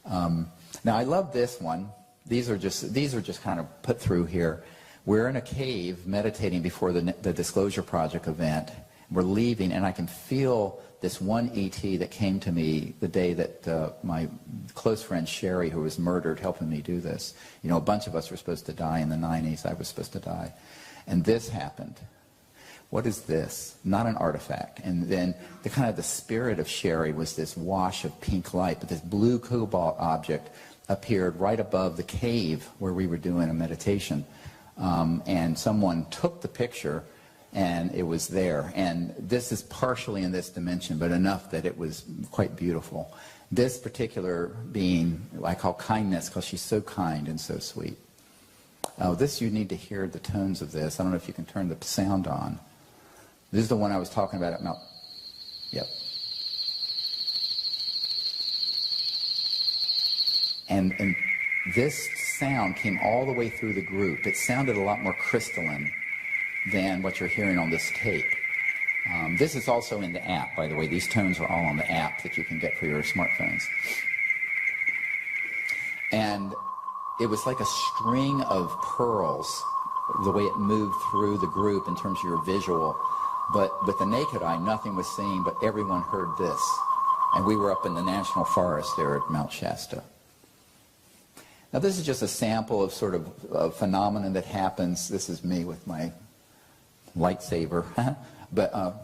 Now I love this one. These are just kind of put through here. We're in a cave meditating before the Disclosure Project event. We're leaving, and I can feel this one ET that came to me the day that my close friend Sherry, who was murdered, helping me do this. You know, a bunch of us were supposed to die in the 90s. I was supposed to die. And this happened. What is this? Not an artifact. And then the spirit of Sherry was this wash of pink light, but this blue cobalt object appeared right above the cave where we were doing a meditation. And someone took the picture, and it was there. And this is partially in this dimension, but enough that it was quite beautiful. This particular being I call kindness, because she's so kind and so sweet. Oh, this, you need to hear the tones of this. I don't know if you can turn the sound on. This is the one I was talking about at Mount. Yep. And this sound came all the way through the group. It sounded a lot more crystalline than what you're hearing on this tape. This is also in the app, by the way. These tones are all on the app that you can get for your smartphones. And it was like a string of pearls, the way it moved through the group in terms of your visual. But with the naked eye, nothing was seen, but everyone heard this. And we were up in the National Forest there at Mount Shasta. Now, this is just a sample of sort of a phenomenon that happens. This is me with my lightsaber. But,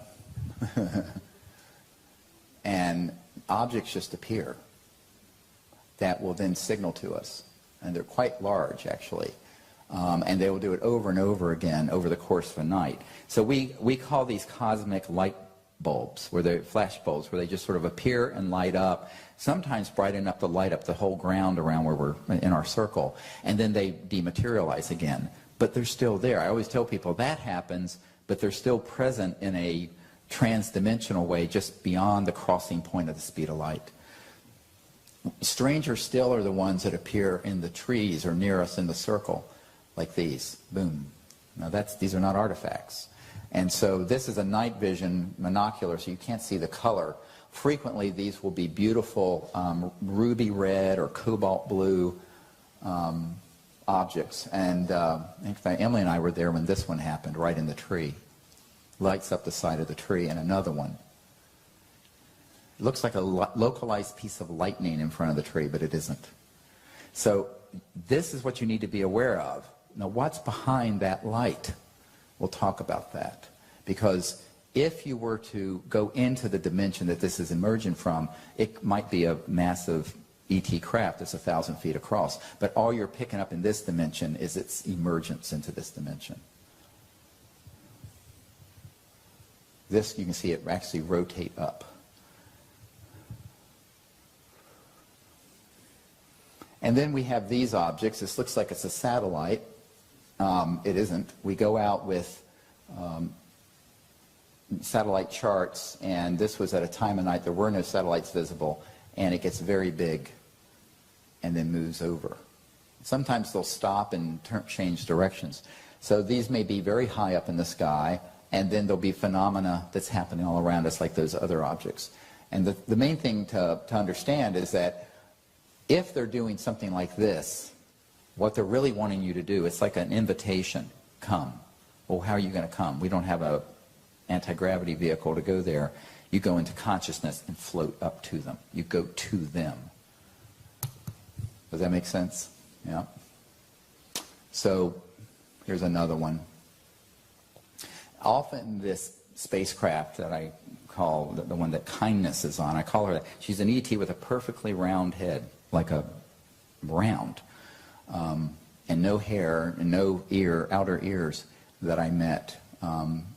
and objects just appear that will then signal to us. And they're quite large, actually. And they will do it over and over again over the course of a night. So we call these cosmic light bulbs, where they're flash bulbs, where they just sort of appear and light up, sometimes bright enough to light up the whole ground around where we're in our circle, and then they dematerialize again. But they're still there. I always tell people that happens, but they're still present in a trans-dimensional way just beyond the crossing point of the speed of light. Stranger still are the ones that appear in the trees or near us in the circle, like these. Boom. Now these are not artifacts. And so this is a night vision monocular, so you can't see the color. Frequently these will be beautiful ruby red or cobalt blue objects. And in fact, Emily and I were there when this one happened, right in the tree. Lights up the side of the tree, and another one. It looks like a localized piece of lightning in front of the tree, but it isn't. So this is what you need to be aware of. Now, what's behind that light? We'll talk about that. Because if you were to go into the dimension that this is emerging from, it might be a massive ET craft that's 1,000 feet across. But all you're picking up in this dimension is its emergence into this dimension. This, you can see it actually rotate up. And then we have these objects. This looks like it's a satellite. It isn't. We go out with satellite charts, and this was at a time of night there were no satellites visible, and it gets very big and then moves over. Sometimes they'll stop and change directions. So these may be very high up in the sky, and then there'll be phenomena that's happening all around us like those other objects. And the main thing to understand is that if they're doing something like this, what they're really wanting you to do, it's like an invitation. Come. Well, how are you going to come? We don't have an anti-gravity vehicle to go there. You go into consciousness and float up to them. You go to them. Does that make sense? Yeah. So here's another one. Often this spacecraft that I call the one that kindness is on, I call her that. She's an ET with a perfectly round head, like a round, and no hair and no outer ears, that I met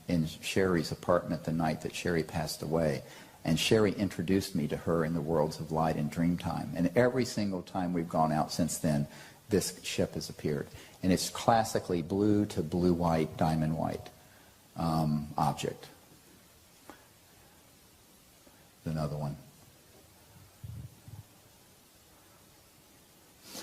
in Sherry's apartment the night that Sherry passed away. And Sherry introduced me to her in the worlds of light and dreamtime. And every single time we've gone out since then, this ship has appeared. And it's classically blue to blue-white, diamond white. object. Another one.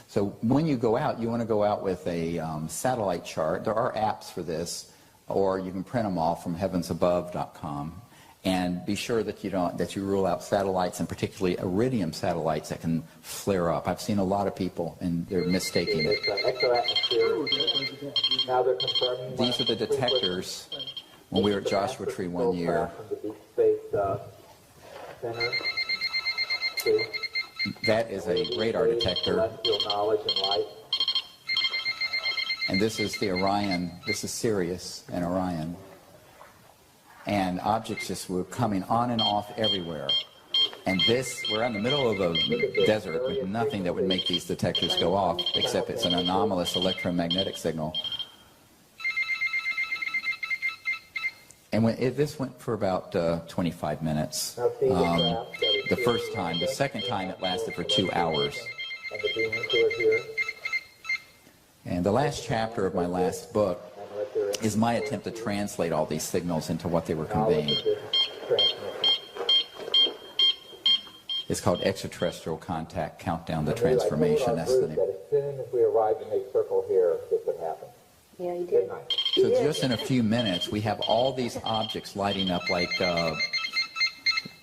So when you go out, you want to go out with a satellite chart. There are apps for this, or you can print them off from heavensabove.com. And be sure that you rule out satellites, and particularly iridium satellites that can flare up. I've seen a lot of people, and they're mistaking it. Now they're confirming. These are the detectors when we were at Joshua Tree one year. That is a radar detector. And this is the Orion. This is Sirius and Orion. And objects just were coming on and off everywhere. And we're in the middle of a desert with nothing that would make these detectors go off, except it's an anomalous electromagnetic signal. And this went for about 25 minutes the first time. The second time it lasted for 2 hours. And the last chapter of my last book is my attempt to translate all these signals into what they were conveying. It's called Extraterrestrial Contact Countdown to Transformation. That's the name. As soon as we arrived in a circle here, this would happen. Yeah, you did. So just in a few minutes, we have all these objects lighting up like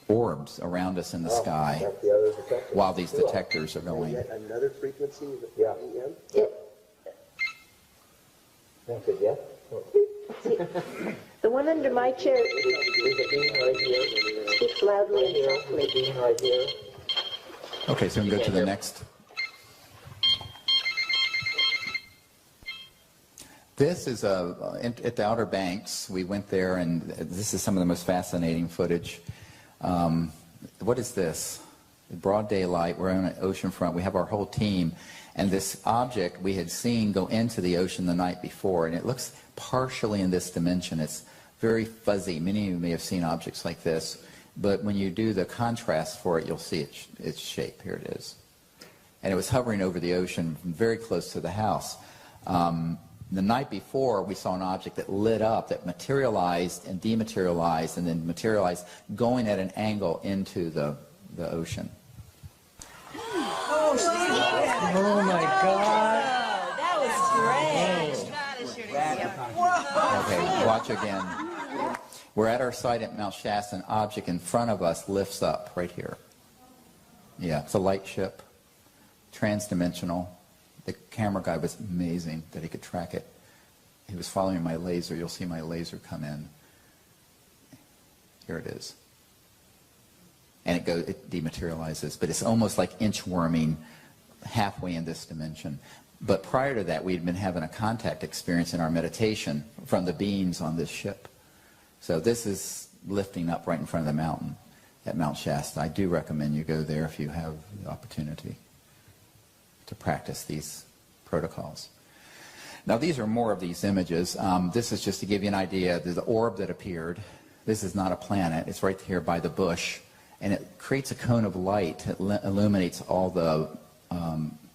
orbs around us in the sky while these detectors are going. Another frequency? Yeah. Yeah. Thank you, yes? The one under my chair There's a beam right here. speaks loudly and There's a softly. beam right here. Okay, so we can go to the next. This is at the Outer Banks. We went there, and this is some of the most fascinating footage. What is this? Broad daylight. We're on an ocean front. We have our whole team. And this object we had seen go into the ocean the night before, and it looks partially in this dimension. It's very fuzzy. Many of you may have seen objects like this, but when you do the contrast for it, you'll see its shape. Here it is. And it was hovering over the ocean very close to the house. The night before, we saw an object that lit up, that materialized and dematerialized, and then materialized, going at an angle into the ocean. Oh my God! That was great. Okay, watch again. We're at our site at Mount Shasta. An object in front of us lifts up right here. Yeah, it's a light ship, transdimensional. The camera guy was amazing that he could track it. He was following my laser. You'll see my laser come in. Here it is. And it dematerializes, but it's almost like inchworming halfway in this dimension. But prior to that, we'd been having a contact experience in our meditation from the beings on this ship. So this is lifting up right in front of the mountain at Mount Shasta. I do recommend you go there if you have the opportunity to practice these protocols. Now these are more of these images. This is just to give you an idea. There's the orb that appeared. This is not a planet. It's right here by the bush. And it creates a cone of light that illuminates all the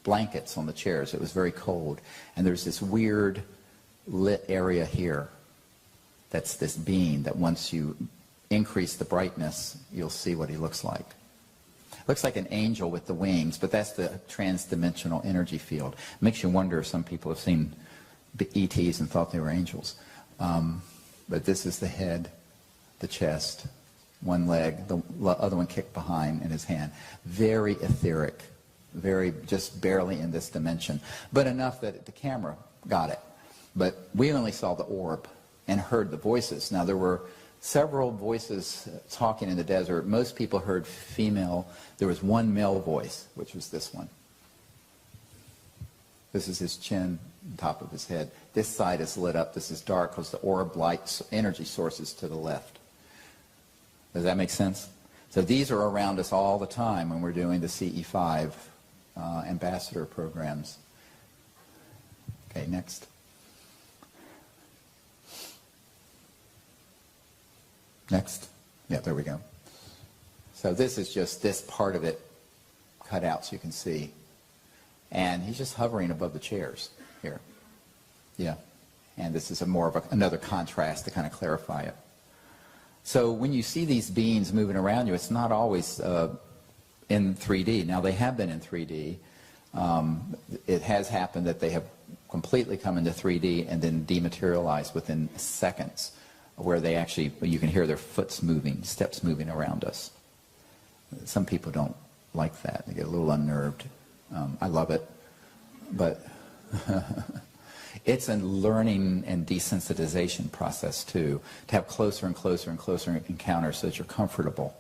blankets on the chairs. It was very cold. And there's this weird lit area here. That's this being that once you increase the brightness, you'll see what he looks like. Looks like an angel with the wings, but that's the transdimensional energy field. Makes you wonder if some people have seen the ETs and thought they were angels. But this is the head, the chest, one leg, the other one kicked behind in his hand. Very etheric, very just barely in this dimension, but enough that the camera got it. But we only saw the orb and heard the voices. Now there were several voices talking in the desert. Most people heard female. There was one male voice, which was this one. This is his chin, top of his head. This side is lit up. This is dark because the orb light energy source is to the left. Does that make sense? So these are around us all the time when we're doing the CE5 ambassador programs. Okay, next. Next. Yeah, there we go. So this is just this part of it cut out so you can see. And he's just hovering above the chairs here. Yeah. And this is more of another contrast to kind of clarify it. So when you see these beings moving around you, it's not always in 3D. Now, they have been in 3D. It has happened that they have completely come into 3D and then dematerialized within seconds, where they actually, you can hear their foot's moving, steps moving around us. Some people don't like that. They get a little unnerved. I love it. But it's a learning and desensitization process, too, to have closer and closer and closer encounters so that you're comfortable.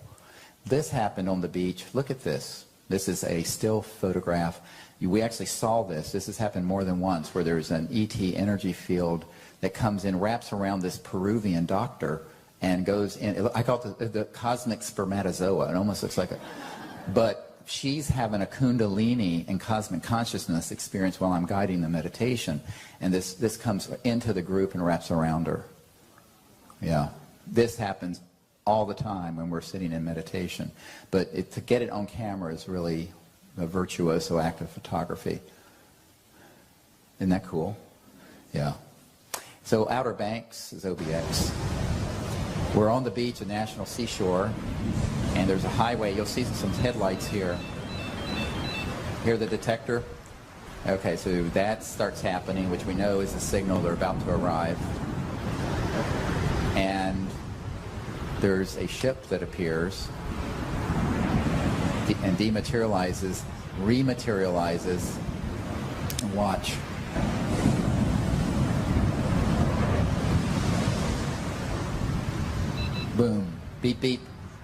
This happened on the beach. Look at this. This is a still photograph. We actually saw this. This has happened more than once, where there's an ET energy field that comes in, wraps around this Peruvian doctor, and goes in. I call it the cosmic spermatozoa. It almost looks like a... But she's having a kundalini and cosmic consciousness experience while I'm guiding the meditation. And this comes into the group and wraps around her. Yeah. This happens all the time when we're sitting in meditation. But to get it on camera is really a virtuoso act of photography. Isn't that cool? Yeah. So Outer Banks is OBX. We're on the beach at National Seashore, and there's a highway. You'll see some headlights here. Hear the detector? Okay, so that starts happening, which we know is a signal they're about to arrive. And there's a ship that appears and dematerializes, rematerializes, and watch. Boom, beep, beep.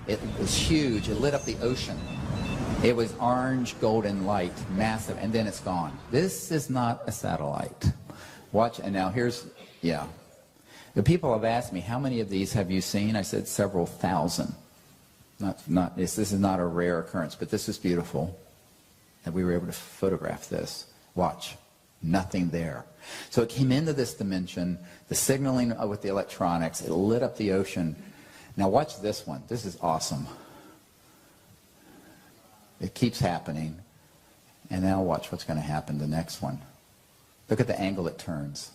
It was huge. It lit up the ocean. It was orange, golden light, massive, and then it's gone. This is not a satellite. Watch, and now here's, yeah. The people have asked me, how many of these have you seen? I said several thousand. This is not a rare occurrence, but this is beautiful that we were able to photograph this. Watch, nothing there. So it came into this dimension, the signaling with the electronics, it lit up the ocean. Now watch this one. This is awesome. It keeps happening. And now watch what's going to happen the next one. Look at the angle it turns.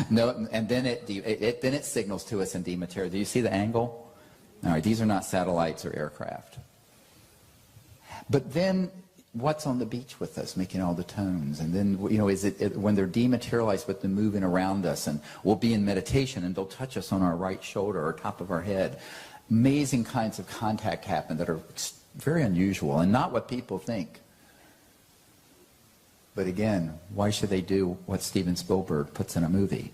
No, and then it signals to us in dematerial. Do you see the angle? All right, these are not satellites or aircraft. But then, what's on the beach with us, making all the tones? And then, you know, is it when they're dematerialized, but they're moving around us, and we'll be in meditation, and they'll touch us on our right shoulder or top of our head. Amazing kinds of contact happen that are very unusual and not what people think. But again, why should they do what Steven Spielberg puts in a movie?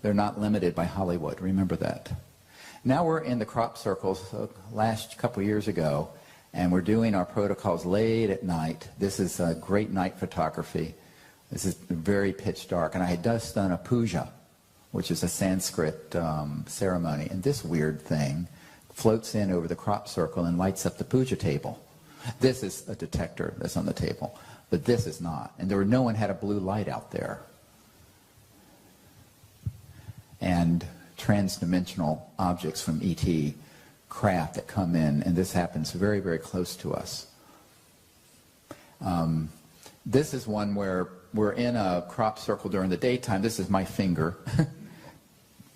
They're not limited by Hollywood. Remember that. Now we're in the crop circles last couple years ago, and we're doing our protocols late at night. This is great night photography. This is very pitch dark. And I had just done a puja, which is a Sanskrit ceremony. And this weird thing floats in over the crop circle and lights up the puja table. This is a detector that's on the table. But this is not. And no one had a blue light out there. And transdimensional objects from ET craft that come in, and this happens very, very close to us. This is one where we're in a crop circle during the daytime. This is my finger.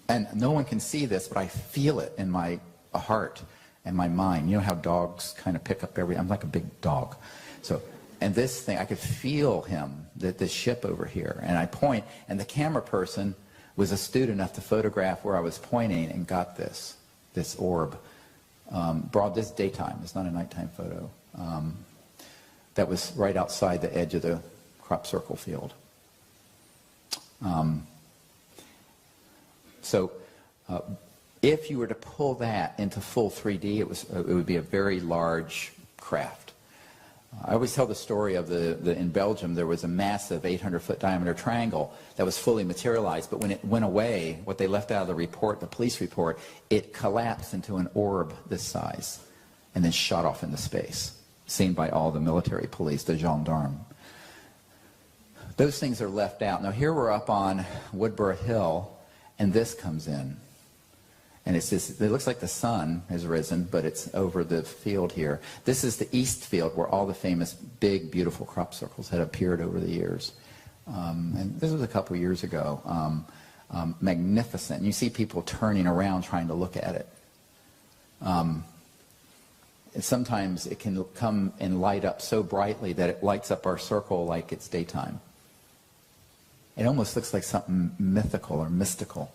And no one can see this, but I feel it in my heart and my mind. You know how dogs kind of pick up I'm like a big dog. So, and this thing, I could feel him, this ship over here. And I point, and the camera person was astute enough to photograph where I was pointing and got this orb. Brought this daytime, it's not a nighttime photo. That was right outside the edge of the crop circle field. So if you were to pull that into full 3D, it would be a very large craft. I always tell the story of in Belgium, there was a massive 800-foot diameter triangle that was fully materialized, but when it went away, what they left out of the report, the police report, it collapsed into an orb this size and then shot off into space, seen by all the military police, the gendarmes. Those things are left out. Now here we're up on Woodborough Hill, and this comes in. And it's this, it looks like the sun has risen, but it's over the field here. This is the east field where all the famous big, beautiful crop circles had appeared over the years. And this was a couple years ago. Magnificent. You see people turning around trying to look at it. And sometimes it can come and light up so brightly that it lights up our circle like it's daytime. It almost looks like something mythical or mystical.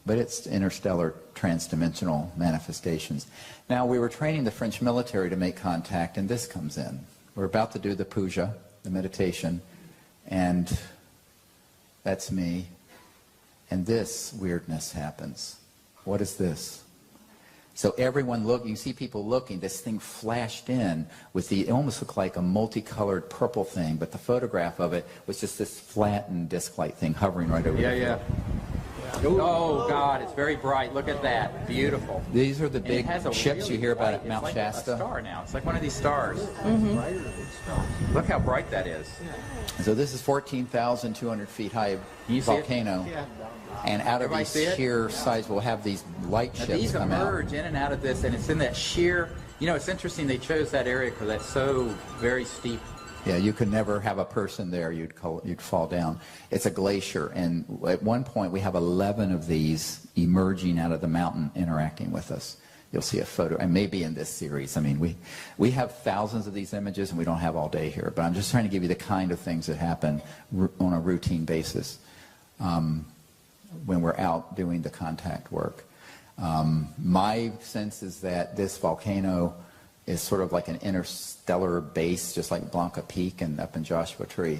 But it's interstellar transdimensional manifestations. Now, we were training the French military to make contact, and this comes in. We're about to do the puja, the meditation, and that's me. And this weirdness happens. What is this? So everyone look, you see people looking, this thing flashed in with the, it almost looked like a multicolored purple thing, but the photograph of it was just this flattened disc-like thing hovering right over there. Yeah. Oh, God, it's very bright. Look at that. Beautiful. These are the big ships you hear about at Mount Shasta. It's like a star now. It's like one of these stars. Mm-hmm. Look how bright that is. So this is 14,200 feet high volcano. And out of these sheer sides, we'll have these light ships these come out. Emerge in and out of this, and it's in that sheer, you know, it's interesting they chose that area because that's so very steep. Yeah, you could never have a person there. You'd fall down. It's a glacier, and at one point we have 11 of these emerging out of the mountain interacting with us. You'll see a photo, and maybe in this series. I mean, we have thousands of these images, and we don't have all day here, but I'm just trying to give you the kind of things that happen on a routine basis when we're out doing the contact work. My sense is that this volcano is sort of like an interstellar base, just like Blanca Peak and up in Joshua Tree,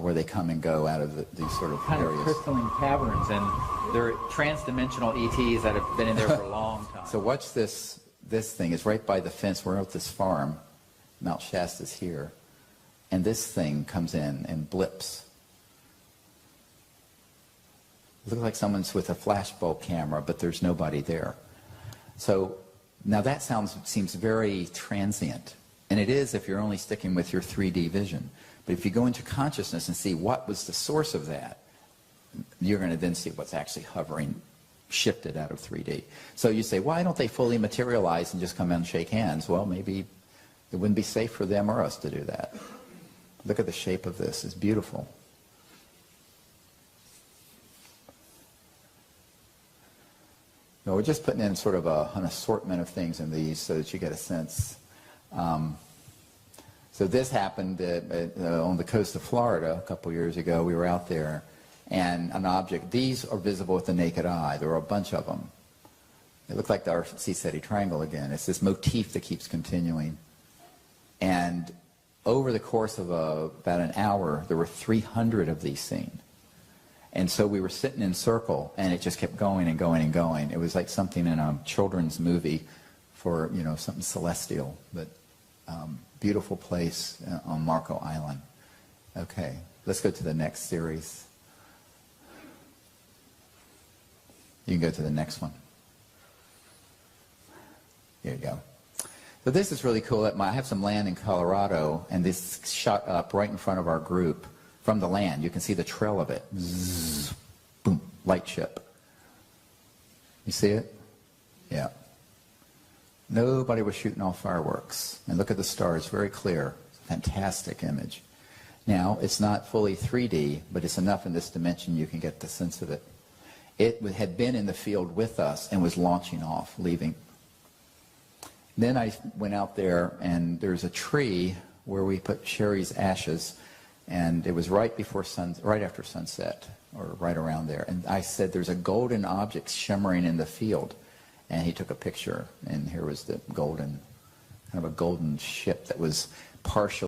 where they come and go out of these sort of kind areas. Of crystalline caverns, and they're transdimensional ETs that have been in there for a long time. So watch this. This thing is right by the fence. We're at this farm. Mount Shasta's here. And this thing comes in and blips. It looks like someone's with a flashbulb camera, but there's nobody there. So now that seems very transient. And it is if you're only sticking with your 3D vision. But if you go into consciousness and see what was the source of that, you're going to then see what's actually hovering, shifted out of 3D. So you say, why don't they fully materialize and just come in and shake hands? Well, maybe it wouldn't be safe for them or us to do that. Look at the shape of this. It's beautiful. No, we're just putting in sort of an assortment of things in these so that you get a sense. So this happened on the coast of Florida a couple years ago. We were out there, and an object, these are visible with the naked eye. There are a bunch of them. It looked like the Arceti Triangle again. It's this motif that keeps continuing. And over the course of about an hour, there were 300 of these seen. And so we were sitting in circle, and it just kept going and going and going. It was like something in a children's movie for, you know, something celestial, but beautiful place on Marco Island. Okay, let's go to the next series. You can go to the next one. Here you go. So this is really cool. I have some land in Colorado, and this shot up right in front of our group. From the land, you can see the trail of it. Zzz, boom, light ship. You see it? Yeah. Nobody was shooting off fireworks. And look at the stars, very clear. Fantastic image. Now, it's not fully 3D, but it's enough in this dimension you can get the sense of it. It had been in the field with us and was launching off, leaving. Then I went out there, and there's a tree where we put Sherry's ashes. And it was right after sunset, or right around there. And I said, there's a golden object shimmering in the field. And he took a picture, and here was the golden, kind of a golden ship that was partially